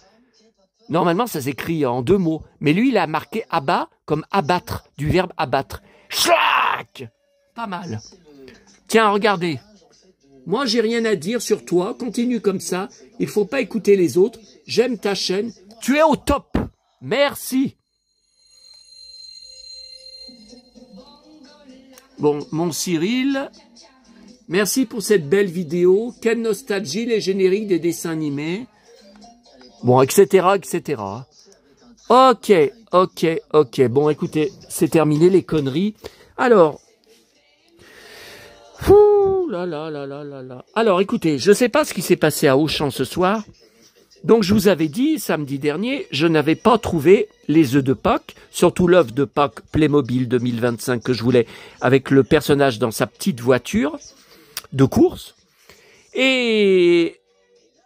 Normalement, ça s'écrit en 2 mots. Mais lui, il a marqué abat comme abattre, du verbe abattre. Schlack! Pas mal. Tiens, regardez. Moi, j'ai rien à dire sur toi. Continue comme ça. Il faut pas écouter les autres. J'aime ta chaîne. Tu es au top. Merci. Bon, mon Cyril, merci pour cette belle vidéo. Quelle nostalgie, les génériques des dessins animés. Bon, etc., etc. Ok. Bon, écoutez, c'est terminé les conneries. Alors, alors, écoutez, je ne sais pas ce qui s'est passé à Auchan ce soir. Donc, je vous avais dit, samedi dernier, je n'avais pas trouvé les œufs de Pâques, surtout l'œuf de Pâques Playmobil 2025 que je voulais, avec le personnage dans sa petite voiture de course. Et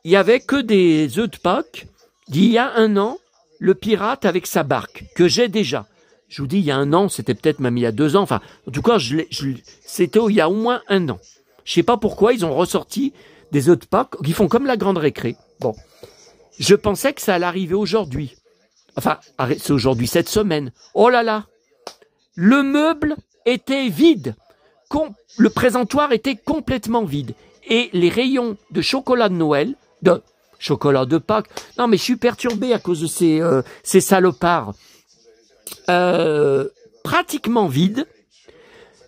il n'y avait que des œufs de Pâques d'il y a 1 an, le pirate avec sa barque, que j'ai déjà. Je vous dis, il y a 1 an, c'était peut-être même il y a 2 ans, enfin, en tout cas, c'était il y a au moins 1 an. Je ne sais pas pourquoi, ils ont ressorti des œufs de Pâques qui font comme la grande récré. Bon. Je pensais que ça allait arriver aujourd'hui. Enfin, c'est aujourd'hui, cette semaine. Oh là là! Le meuble était vide. Le présentoir était complètement vide. Et les rayons de chocolat de Noël, de chocolat de Pâques, non mais je suis perturbé à cause de ces salopards. Pratiquement vides.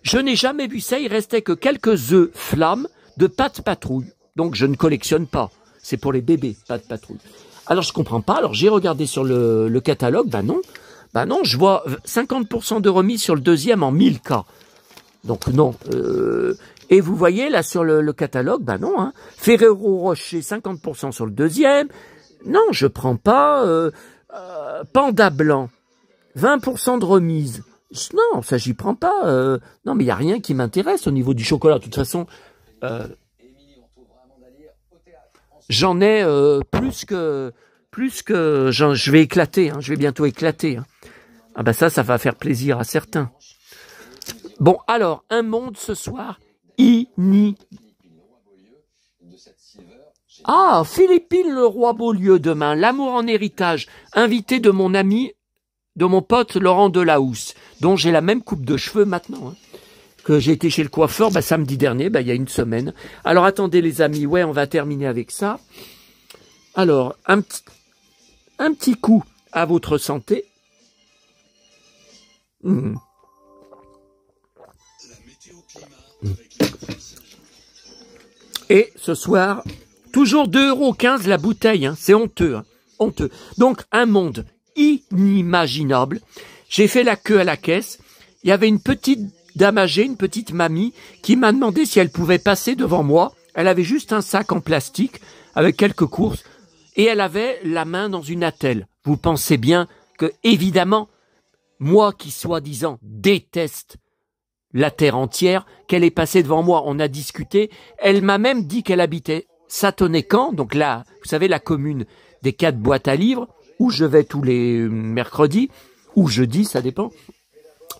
Je n'ai jamais vu ça, il restait que quelques œufs flammes de Pat' Patrouille. Donc je ne collectionne pas. C'est pour les bébés, Pat' Patrouille. Alors je comprends pas, alors j'ai regardé sur le catalogue, ben non, je vois 50% de remise sur le deuxième en 1000 cas. Donc non. Et vous voyez là sur le catalogue, ben non, hein. Ferrero Rocher, 50% sur le deuxième. Non, je prends pas. Panda Blanc, 20% de remise. Non, ça j'y prends pas. Non, mais il n'y a rien qui m'intéresse au niveau du chocolat. De toute façon, j'en ai plus que je vais éclater. Hein, je vais bientôt éclater. Hein. Ah ben ça va faire plaisir à certains. Bon, alors, un monde ce soir. Ah, Philippine le roi Beaulieu demain. L'amour en héritage. Invité de mon ami, de mon pote Laurent Delahousse, dont j'ai la même coupe de cheveux maintenant. Hein, que j'ai été chez le coiffeur samedi dernier, il y a 1 semaine. Alors attendez les amis, ouais, on va terminer avec ça. Alors, un petit coup à votre santé. Et ce soir, toujours 2,15 € la bouteille, hein, c'est honteux, hein, honteux. Donc, un monde inimaginable. J'ai fait la queue à la caisse. Il y avait une petite dame âgée, une petite mamie, qui m'a demandé si elle pouvait passer devant moi. Elle avait juste un sac en plastique avec quelques courses et elle avait la main dans une attelle. Vous pensez bien que, évidemment, moi qui soi-disant déteste la terre entière, qu'elle est passée devant moi, on a discuté. Elle m'a même dit qu'elle habitait Sathonay-Camp, donc là, vous savez, la commune des 4 boîtes à livres, où je vais tous les mercredis, ou jeudis, ça dépend.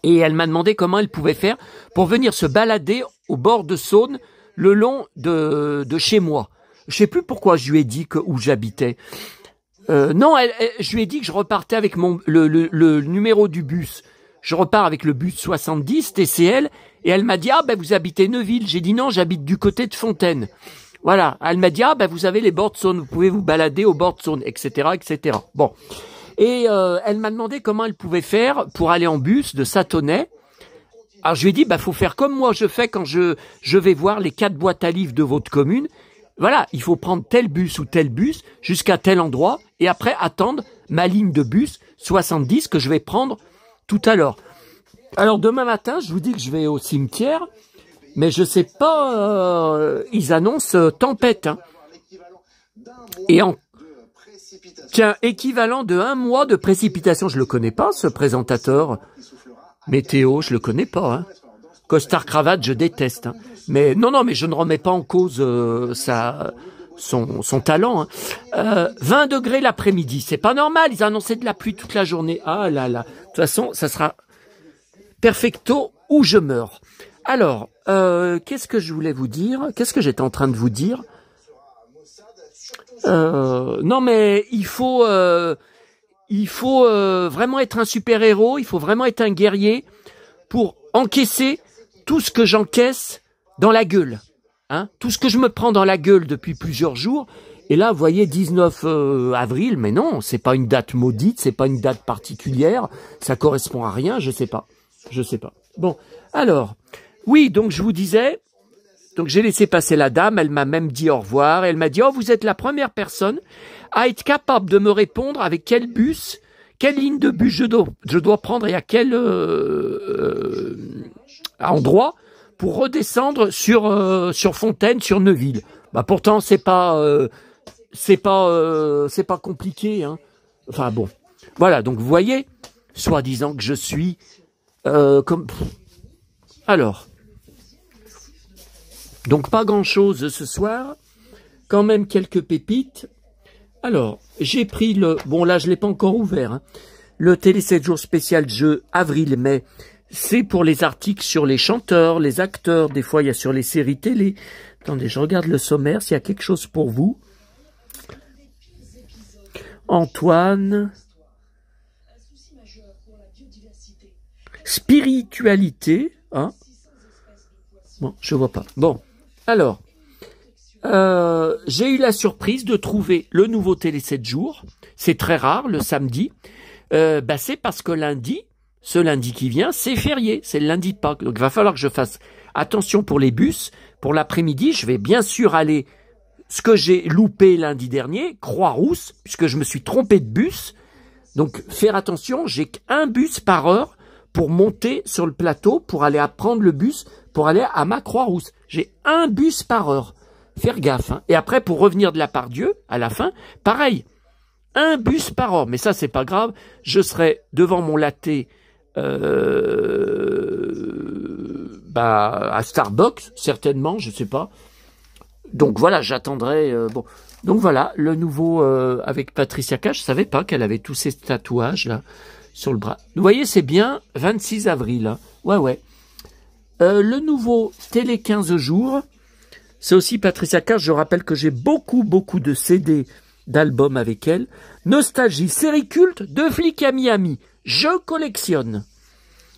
Et elle m'a demandé comment elle pouvait faire pour venir se balader au bord de Saône, le long de chez moi. Je sais plus pourquoi je lui ai dit où j'habitais. Non, je lui ai dit que je repartais avec le numéro du bus. Je repars avec le bus 70 TCL et elle m'a dit ah ben vous habitez Neuville. J'ai dit non, j'habite du côté de Fontaine. Voilà, elle m'a dit ah ben vous avez les bords de Saône, vous pouvez vous balader au bord de Saône, etc., etc. Bon, et elle m'a demandé comment elle pouvait faire pour aller en bus de Sathonay. Alors je lui ai dit bah faut faire comme moi je fais quand je vais voir les 4 boîtes à livres de votre commune. Voilà, il faut prendre tel bus ou tel bus jusqu'à tel endroit et après attendre ma ligne de bus 70 que je vais prendre tout à l'heure. Alors demain matin, je vous dis que je vais au cimetière, mais je sais pas, ils annoncent tempête. Hein. Et tiens, équivalent de 1 mois de précipitation. Je le connais pas, ce présentateur. Météo, je le connais pas. Hein. Costard cravate, je déteste. Hein. Mais non, mais je ne remets pas en cause son talent. Hein. 20 degrés l'après-midi, c'est pas normal. Ils annonçaient de la pluie toute la journée. Ah là là. De toute façon, ça sera perfecto ou je meurs. Alors, qu'est-ce que je voulais vous dire? Qu'est-ce que j'étais en train de vous dire? Non, mais il faut vraiment être un super-héros. Il faut vraiment être un guerrier pour encaisser tout ce que j'encaisse dans la gueule. Hein, tout ce que je me prends dans la gueule depuis plusieurs jours. Et là, vous voyez, 19 avril, mais non, c'est pas une date maudite, c'est pas une date particulière, ça correspond à rien, je sais pas. Bon, alors, oui, donc je vous disais, donc j'ai laissé passer la dame, elle m'a même dit au revoir, elle m'a dit, oh, vous êtes la première personne à être capable de me répondre avec quel bus, quelle ligne de bus je dois prendre et à quel endroit pour redescendre sur Fontaine, sur Neuville. Bah pourtant c'est pas compliqué, hein. Enfin bon, voilà. Donc vous voyez, soi-disant que je suis comme. Alors, donc pas grand-chose ce soir. Quand même quelques pépites. Alors, j'ai pris bon là je l'ai pas encore ouvert. Hein, le Télé 7 jours spécial jeu avril-mai. C'est pour les articles sur les chanteurs, les acteurs. Des fois, il y a sur les séries télé. Attendez, je regarde le sommaire, s'il y a quelque chose pour vous. Antoine. Spiritualité. Hein? Bon, je vois pas. Bon, alors. J'ai eu la surprise de trouver le nouveau Télé 7 jours. C'est très rare, le samedi. C'est parce que ce lundi qui vient, c'est férié, c'est le lundi de Pâques. Donc il va falloir que je fasse attention pour les bus. Pour l'après-midi, je vais bien sûr aller, ce que j'ai loupé lundi dernier, Croix-Rousse, puisque je me suis trompé de bus. Donc faire attention, j'ai qu'un bus par heure pour monter sur le plateau, pour aller prendre le bus, pour aller à ma Croix-Rousse. J'ai un bus par heure. Faire gaffe. Hein. Et après, pour revenir de la part Dieu, à la fin, pareil. Un bus par heure. Mais ça, c'est pas grave. Je serai devant mon latte à Starbucks, certainement, je sais pas. Donc voilà, j'attendrai. Bon, donc voilà, le nouveau avec Patricia Cash. Je savais pas qu'elle avait tous ces tatouages là sur le bras. Vous voyez, c'est bien 26 avril. Hein. Ouais. Le nouveau Télé 15 jours. C'est aussi Patricia Cash. Je rappelle que j'ai beaucoup de CD d'albums avec elle. Nostalgie, série culte, Deux flics à Miami. Je collectionne.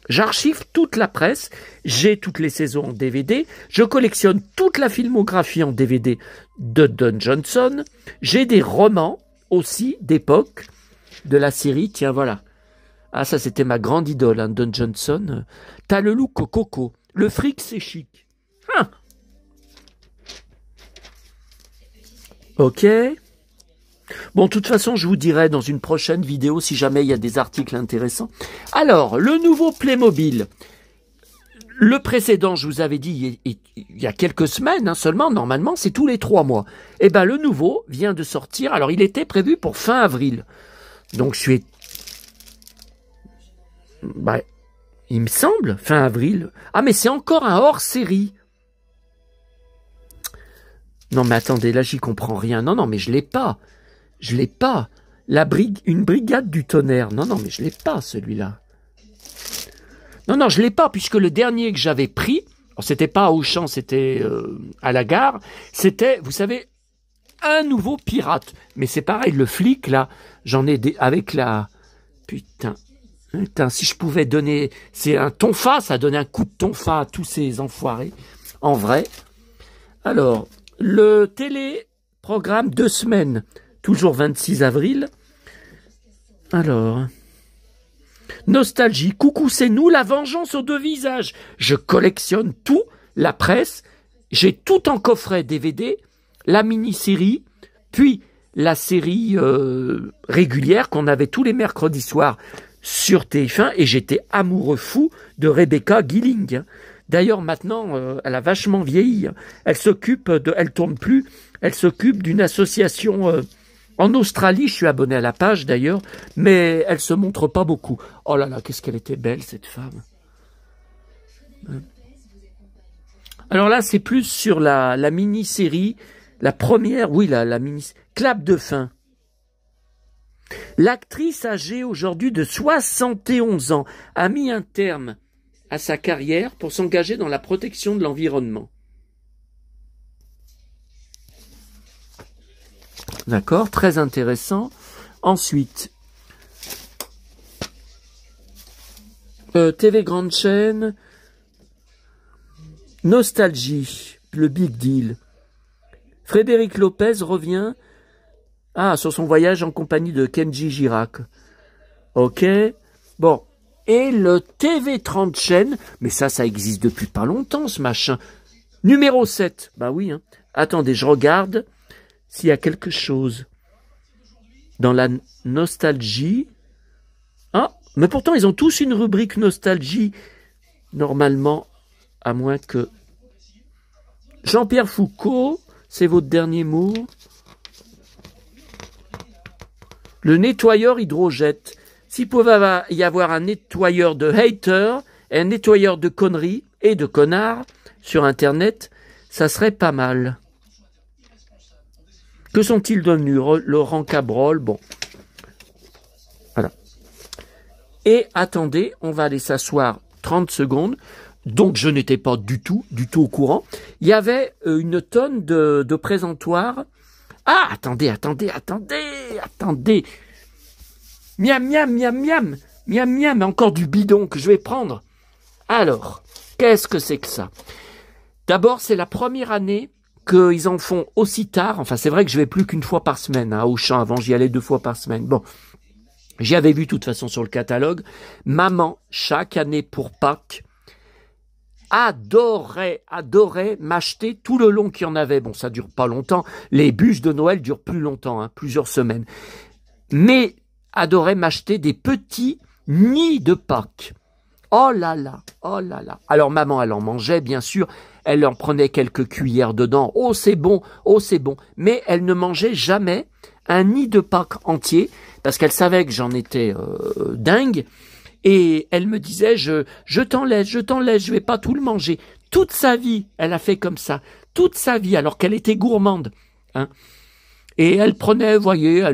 J'archive toute la presse, j'ai toutes les saisons en DVD, je collectionne toute la filmographie en DVD de Don Johnson, j'ai des romans aussi d'époque de la série, tiens voilà. Ah ça c'était ma grande idole, hein, Don Johnson. T'as le look au coco, le fric c'est chic. Hein. Ok. Bon, de toute façon, je vous dirai dans une prochaine vidéo si jamais il y a des articles intéressants. Alors, le nouveau Playmobil. Le précédent, je vous avais dit, il y a quelques semaines hein, seulement, normalement, c'est tous les 3 mois. Eh ben, le nouveau vient de sortir. Alors, il était prévu pour fin avril. Donc, je suis... Il me semble, fin avril. Ah, mais c'est encore un hors-série. Non, mais attendez, là, j'y comprends rien. Non, non, mais je l'ai pas. Je l'ai pas. Une brigade du tonnerre. Non, non, mais je l'ai pas, celui-là. Non, non, je l'ai pas, puisque le dernier que j'avais pris, c'était pas à Auchan, c'était à la gare, c'était, vous savez, un nouveau pirate. Mais c'est pareil, le flic, là, j'en ai avec la... Putain, si je pouvais donner... C'est un tonfa, ça donne un coup de tonfa à tous ces enfoirés, en vrai. Alors, le téléprogramme 2 semaines, toujours 26 avril. Alors... Nostalgie, coucou, c'est nous, la vengeance aux 2 visages. Je collectionne tout, la presse, j'ai tout en coffret DVD, la mini-série, puis la série régulière qu'on avait tous les mercredis soirs sur TF1, et j'étais amoureux fou de Rebecca Gilling. D'ailleurs, maintenant, elle a vachement vieilli. Elle tourne plus, elle s'occupe d'une association... en Australie, je suis abonné à la page d'ailleurs, mais elle se montre pas beaucoup. Oh là là, qu'est-ce qu'elle était belle cette femme. Alors là, c'est plus sur la mini-série, la première, oui, la mini Clap de fin. L'actrice âgée aujourd'hui de 71 ans a mis un terme à sa carrière pour s'engager dans la protection de l'environnement. D'accord, très intéressant. Ensuite, TV Grande Chaîne, Nostalgie, le Big Deal. Frédéric Lopez revient sur son voyage en compagnie de Kenji Girac. Ok, bon. Et le TV 30 chaîne, mais ça existe depuis pas longtemps ce machin. Numéro 7, bah oui. Hein. Attendez, je regarde s'il y a quelque chose dans la nostalgie. Ah, mais pourtant ils ont tous une rubrique nostalgie, normalement, à moins que... Jean-Pierre Foucault, c'est votre dernier mot. Le nettoyeur hydrojette. S'il pouvait y avoir un nettoyeur de haters et un nettoyeur de conneries et de connards sur Internet, ça serait pas mal. Que sont-ils devenus? Laurent Cabrol, bon. Voilà. Et attendez, on va aller s'asseoir 30 secondes. Donc je n'étais pas du tout au courant. Il y avait une tonne de présentoirs. Ah, attendez. Miam, miam, miam, miam. Miam, miam, encore du bidon que je vais prendre. Alors, qu'est-ce que c'est que ça? D'abord, c'est la première année qu'ils en font aussi tard. Enfin, c'est vrai que je vais plus qu'une fois par semaine à Auchan. Avant, j'y allais 2 fois par semaine. Bon, j'y avais vu de toute façon sur le catalogue. Maman, chaque année pour Pâques, adorait m'acheter tout le long qu'il y en avait. Bon, ça dure pas longtemps. Les bûches de Noël durent plus longtemps, hein, plusieurs semaines. Mais adorait m'acheter des petits nids de Pâques. Oh là là. Alors maman, elle en mangeait, bien sûr. Elle en prenait quelques cuillères dedans. Oh, c'est bon. Mais elle ne mangeait jamais un nid de Pâques entier, parce qu'elle savait que j'en étais dingue. Et elle me disait, je t'en laisse, je vais pas tout le manger. Toute sa vie, elle a fait comme ça. Toute sa vie, alors qu'elle était gourmande. Hein. Et elle prenait, voyez,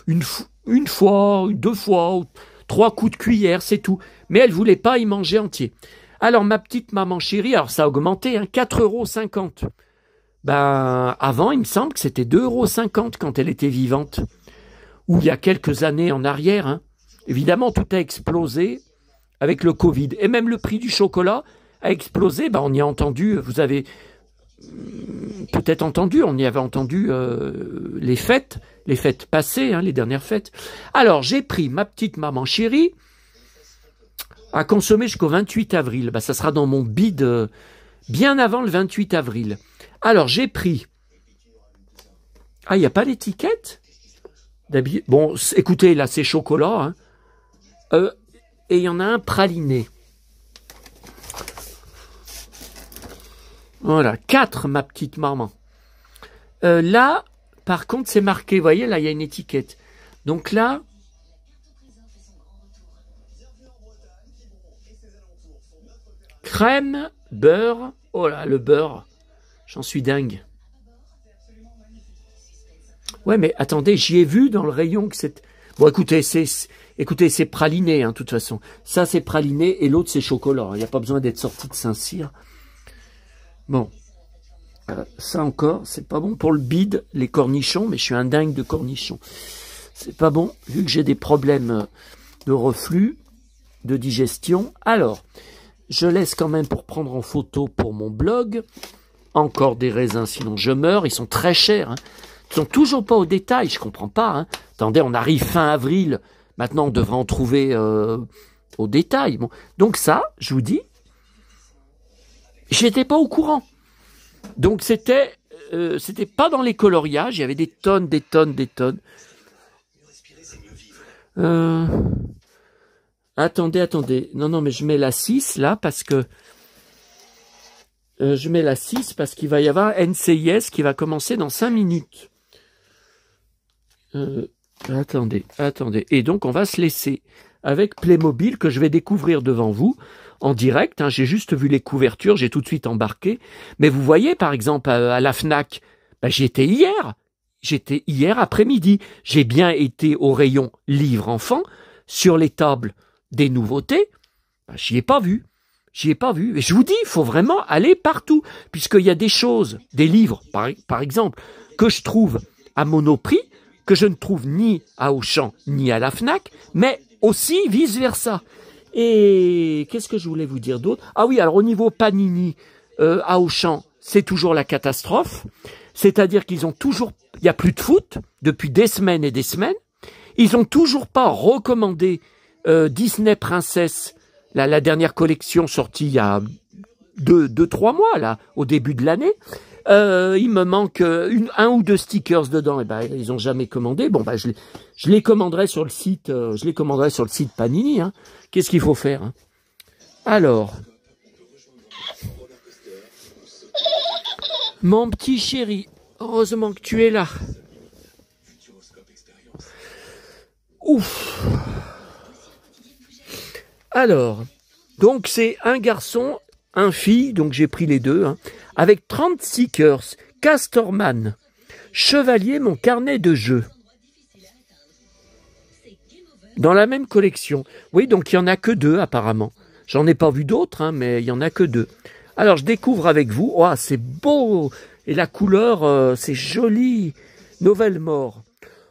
une fois, 2 fois, 3 coups de cuillère, c'est tout. Mais elle voulait pas y manger entier. Alors ma petite maman chérie, alors ça a augmenté, hein, 4,50 €. Ben, avant, il me semble que c'était 2,50 € quand elle était vivante. Ou il y a quelques années en arrière, hein. Évidemment, tout a explosé avec le Covid. Et même le prix du chocolat a explosé. Ben, on y a entendu, vous avez peut-être entendu, on y avait entendu les fêtes passées, hein, les dernières fêtes. Alors, j'ai pris ma petite maman chérie à consommer jusqu'au 28 avril. Ben, ça sera dans mon bide bien avant le 28 avril. Alors, j'ai pris... Ah, il n'y a pas l'étiquette? Bon, écoutez, là, c'est chocolat, hein. Et il y en a un praliné. Voilà, 4, ma petite maman. Là, par contre, c'est marqué, vous voyez, là, il y a une étiquette. Donc là, Crème, beurre. Oh là, le beurre. J'en suis dingue. Ouais, mais attendez, j'y ai vu dans le rayon que c'est... Bon, écoutez, c'est praliné, hein, de toute façon. Ça, c'est praliné et l'autre, c'est chocolat. Il n'y a pas besoin d'être sorti de Saint-Cyr. Bon. Ça encore, c'est pas bon pour le bide, les cornichons, mais je suis un dingue de cornichons. C'est pas bon, vu que j'ai des problèmes de reflux, de digestion. Alors, je laisse quand même pour prendre en photo pour mon blog. Encore des raisins, sinon je meurs. Ils sont très chers, hein. Ils sont toujours pas au détail, je comprends pas, hein. Attendez, on arrive fin avril, maintenant on devrait en trouver au détail. Bon. Donc ça, je vous dis, j'étais pas au courant. Donc c'était pas dans les coloriages, il y avait des tonnes. Attendez. Non, mais je mets la 6 là parce que je mets la 6 parce qu'il va y avoir NCIS qui va commencer dans 5 minutes. Attendez. Et donc on va se laisser avec Playmobil que je vais découvrir devant vous en direct, hein. J'ai juste vu les couvertures, j'ai tout de suite embarqué. Mais vous voyez, par exemple, à la FNAC, j'y étais hier. J'étais hier après-midi. J'ai bien été au rayon livres enfants, sur les tables des nouveautés. J'y ai pas vu. Et je vous dis, il faut vraiment aller partout, puisqu'il y a des choses, des livres, par exemple, que je trouve à Monoprix, que je ne trouve ni à Auchan, ni à la FNAC, mais aussi vice-versa. Et qu'est-ce que je voulais vous dire d'autre? Ah oui, alors au niveau Panini, à Auchan, c'est toujours la catastrophe. C'est-à-dire qu'ils ont toujours... Il n'y a plus de foot depuis des semaines et des semaines. Ils n'ont toujours pas recommandé Disney Princess, la dernière collection sortie il y a 2-3 mois, là, au début de l'année. Il me manque un ou deux stickers dedans. Et ils n'ont jamais commandé. Bon, je les commanderai sur le site. Je les commanderai sur le site Panini. Hein. Qu'est-ce qu'il faut faire, hein? Alors, mon petit chéri, heureusement que tu es là. Ouf. Alors, donc c'est un garçon, un fille, donc j'ai pris les deux, hein, avec 30 stickers, Castorman, Chevalier, mon carnet de jeux. Dans la même collection. Oui, donc il n'y en a que 2 apparemment. J'en ai pas vu d'autres, hein, mais il n'y en a que 2. Alors je découvre avec vous. Oh, c'est beau. Et la couleur, c'est joli. Nouvelle mort.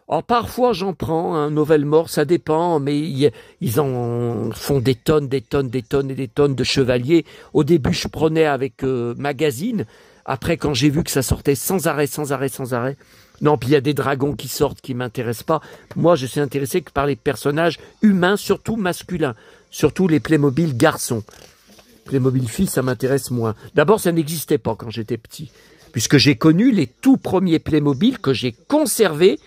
Alors parfois j'en prends, hein, Nouvelle mort, ça dépend, mais ils en font des tonnes de chevaliers. Au début je prenais avec magazine. Après quand j'ai vu que ça sortait sans arrêt. Non, puis il y a des dragons qui sortent qui m'intéressent pas. Moi, je suis intéressé que par les personnages humains, surtout masculins. Surtout les Playmobil garçons. Playmobil filles, ça m'intéresse moins. D'abord, ça n'existait pas quand j'étais petit. Puisque j'ai connu les tout premiers Playmobil que j'ai conservés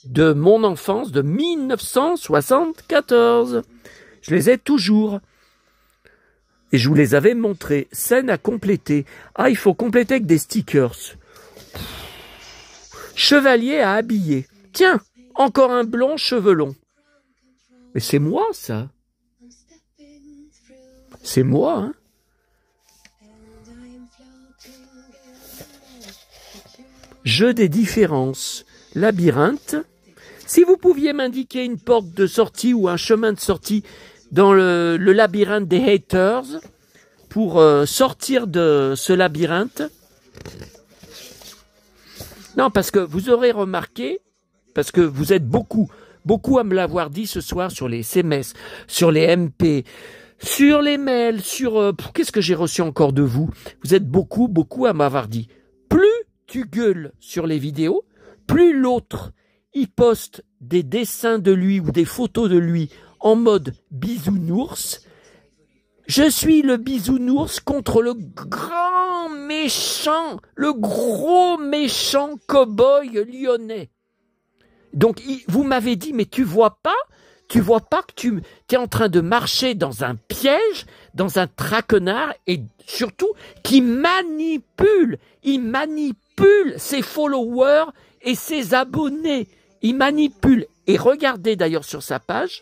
de mon enfance de 1974. Je les ai toujours. Et je vous les avais montrés. Scène à compléter. Ah, il faut compléter avec des stickers. Chevalier à habiller. Tiens, encore un blond cheveux longs. Mais c'est moi, ça. C'est moi, hein. Jeu des différences. Labyrinthe. Si vous pouviez m'indiquer une porte de sortie ou un chemin de sortie dans le labyrinthe des haters pour sortir de ce labyrinthe. Non, parce que vous aurez remarqué, parce que vous êtes beaucoup à me l'avoir dit ce soir sur les SMS, sur les MP, sur les mails, sur... qu'est-ce que j'ai reçu encore de vous? Vous êtes beaucoup à m'avoir dit. Plus tu gueules sur les vidéos, plus l'autre, il poste des dessins de lui ou des photos de lui en mode bisounours. Je suis le bisounours contre le grand méchant, le gros méchant cow-boy lyonnais. Donc, vous m'avez dit, mais tu vois pas que tu es en train de marcher dans un piège, dans un traquenard, et surtout, il manipule ses followers et ses abonnés. Il manipule. Et regardez d'ailleurs sur sa page,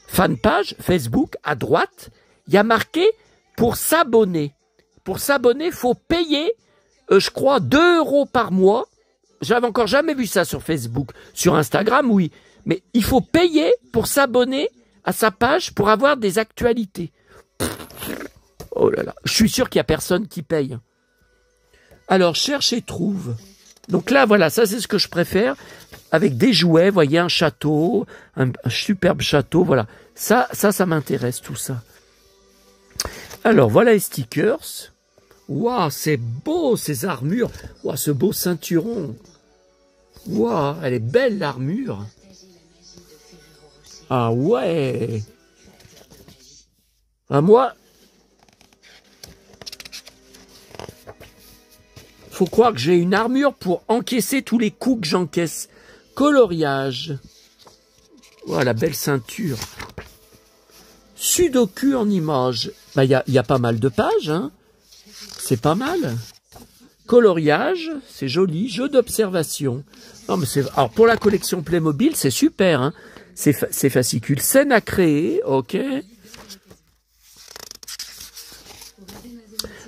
fanpage, Facebook, à droite, il y a marqué pour s'abonner. Pour s'abonner, il faut payer, je crois, 2 € par mois. J'avais encore jamais vu ça sur Facebook. Sur Instagram, oui. Mais il faut payer pour s'abonner à sa page pour avoir des actualités. Oh là là. Je suis sûr qu'il n'y a personne qui paye. Alors, cherche et trouve. Donc là, voilà, ça c'est ce que je préfère. Avec des jouets, vous voyez, un château, un superbe château, voilà. Ça m'intéresse, tout ça. Alors, voilà les stickers. Waouh, c'est beau, ces armures. Waouh, ce beau ceinturon. Waouh, elle est belle, l'armure. Ah ouais. Ah, moi, faut croire que j'ai une armure pour encaisser tous les coups que j'encaisse. Coloriage. Voilà, la belle ceinture. Sudoku en image. Bah, y a pas mal de pages, hein. C'est pas mal. Coloriage, c'est joli. Jeu d'observation. Non, mais c'est. Alors, pour la collection Playmobil, c'est super, hein. C'est fascicule. Scène à créer, ok.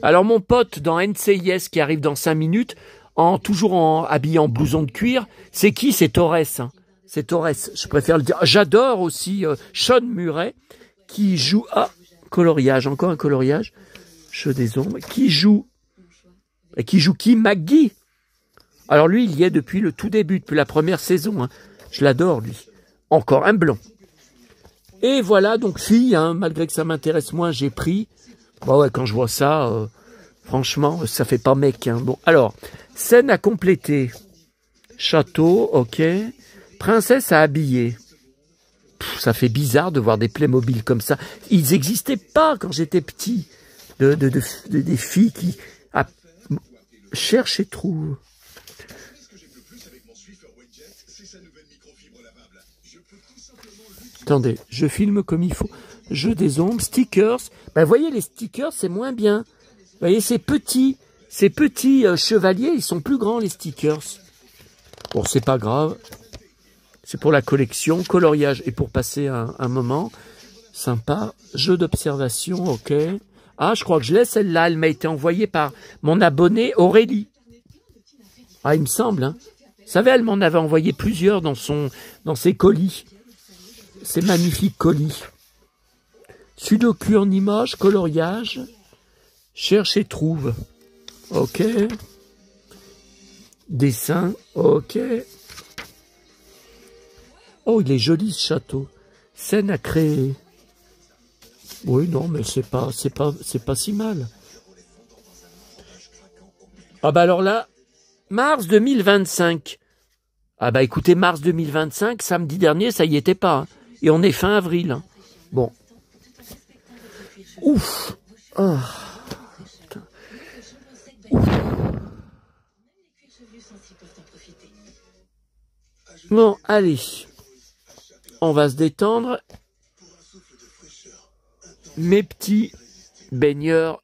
Alors, mon pote dans NCIS qui arrive dans 5 minutes, toujours habillé en blouson de cuir, c'est qui? C'est Torres, hein. C'est Torres, je préfère le dire. J'adore aussi Sean Murray, qui joue... Ah, coloriage, encore un coloriage. Jeu des ombres. Qui joue qui? McGee. Alors lui, il y est depuis le tout début, depuis la première saison. Hein. Je l'adore, lui. Encore un blond. Et voilà, donc fille, hein, malgré que ça m'intéresse moins, j'ai pris. Bon, ouais, quand je vois ça, franchement, ça fait pas mec. Hein. Bon, alors, scène à compléter. Château, ok. Princesse à habiller. Ça fait bizarre de voir des Playmobil comme ça. Ils n'existaient pas quand j'étais petit. Des filles qui cherchent et trouvent. Attendez, je filme comme il faut. Jeu des ombres, stickers. Ben, vous voyez, les stickers, c'est moins bien. Vous voyez, ces petits chevaliers, ils sont plus grands, les stickers. Bon, c'est pas grave. C'est pour la collection, coloriage et pour passer un moment. Sympa. Jeu d'observation, ok. Ah, je crois que je l'ai celle-là. Elle m'a été envoyée par mon abonné Aurélie. Ah, il me semble. Hein. Vous savez, elle m'en avait envoyé plusieurs dans ses colis. Ces magnifiques colis. Sudoku en image, coloriage. Cherche et trouve. Ok. Dessin, ok. Oh, il est joli ce château. Scène à créer. Oui, non, mais c'est pas si mal. Ah bah alors là, mars 2025. Ah bah écoutez, mars 2025, samedi dernier, ça y était pas. Hein. Et on est fin avril. Hein. Bon. Ouf. Oh. Ouf. Bon, allez. On va se détendre. Mes petits baigneurs,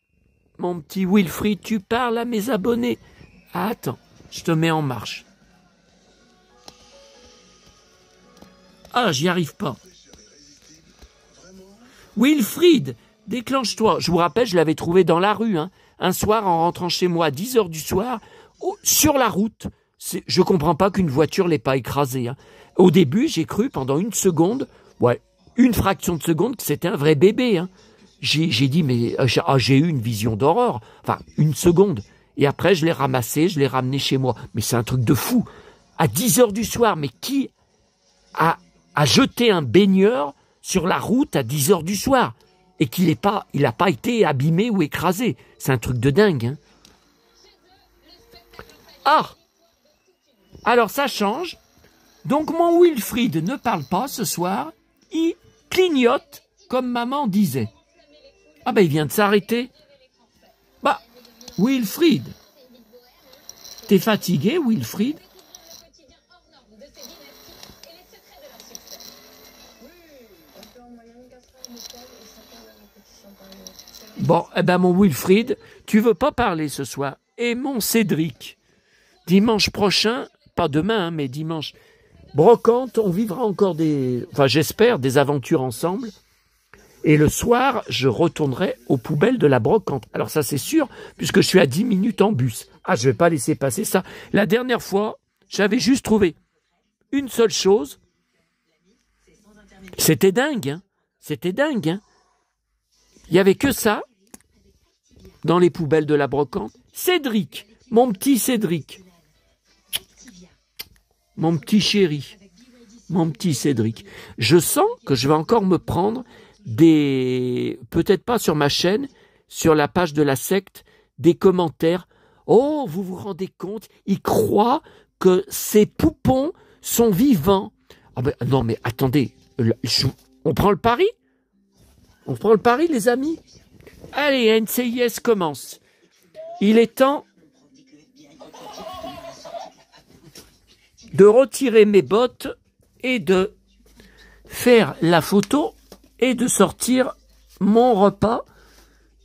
mon petit Wilfried, tu parles à mes abonnés. Ah, attends, je te mets en marche. Ah, j'y arrive pas. Wilfried, déclenche-toi. Je vous rappelle, je l'avais trouvé dans la rue. Hein. Un soir, en rentrant chez moi à 10 h du soir, sur la route. Je comprends pas qu'une voiture l'ait pas écrasé. Hein. Au début, j'ai cru pendant une seconde, une fraction de seconde, que c'était un vrai bébé. Hein. J'ai dit, mais j'ai eu une vision d'horreur. Enfin, une seconde. Et après, je l'ai ramassé, je l'ai ramené chez moi. Mais c'est un truc de fou. À 10 h du soir, mais qui a jeté un baigneur sur la route à 10 h du soir et il n'a pas été abîmé ou écrasé? C'est un truc de dingue. Hein. Ah! Alors, ça change. Donc, mon Wilfried ne parle pas ce soir. Il clignote, comme maman disait. Ah ben, il vient de s'arrêter. Bah, Wilfried. T'es fatigué, Wilfried? Bon, eh ben, mon Wilfried, tu veux pas parler ce soir. Et mon Cédric, dimanche prochain, pas demain, hein, mais dimanche, brocante, on vivra encore j'espère, des aventures ensemble. Et le soir, je retournerai aux poubelles de la brocante. Alors ça, c'est sûr, puisque je suis à 10 minutes en bus. Ah, je vais pas laisser passer ça. La dernière fois, j'avais juste trouvé une seule chose. C'était dingue, hein. C'était dingue, hein. Il y avait que ça dans les poubelles de la brocante. Cédric, mon petit Cédric. Mon petit chéri. Mon petit Cédric. Je sens que je vais encore me prendre peut-être pas sur ma chaîne, sur la page de la secte, des commentaires. Oh, vous vous rendez compte, ils croient que ces poupons sont vivants. Ah ben, non mais attendez, on prend le pari? On prend le pari, les amis? Allez, NCIS commence. Il est temps de retirer mes bottes et de faire la photo et de sortir mon repas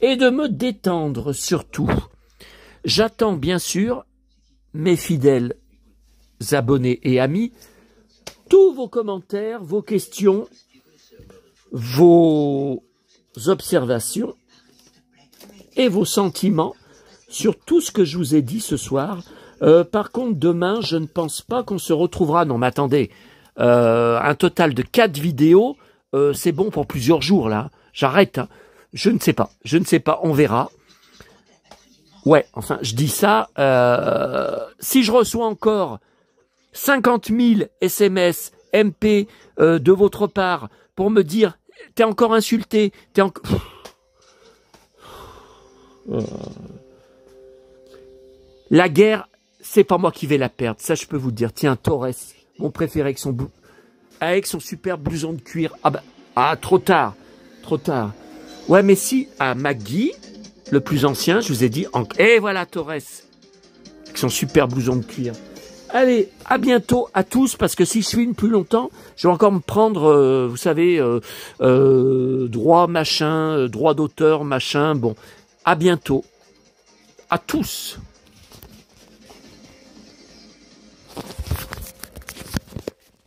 et de me détendre surtout. J'attends bien sûr mes fidèles abonnés et amis, tous vos commentaires, vos questions, vos observations et vos sentiments sur tout ce que je vous ai dit ce soir. Par contre, demain, je ne pense pas qu'on se retrouvera. Non, mais attendez, un total de 4 vidéos, c'est bon pour plusieurs jours, là. J'arrête, hein. Je ne sais pas, on verra. Ouais, enfin, je dis ça, si je reçois encore 50 000 SMS, MP de votre part pour me dire « t'es encore insulté, t'es encore... » La guerre, c'est pas moi qui vais la perdre, ça je peux vous dire. Tiens, Torres, mon préféré avec son super blouson de cuir. Trop tard. Ouais, mais si, à Maggie, le plus ancien, je vous ai dit, et voilà Torres, avec son super blouson de cuir. Allez, à bientôt à tous, parce que si je filme plus longtemps, je vais encore me prendre, vous savez, droit machin, droit d'auteur machin. Bon, à bientôt, à tous.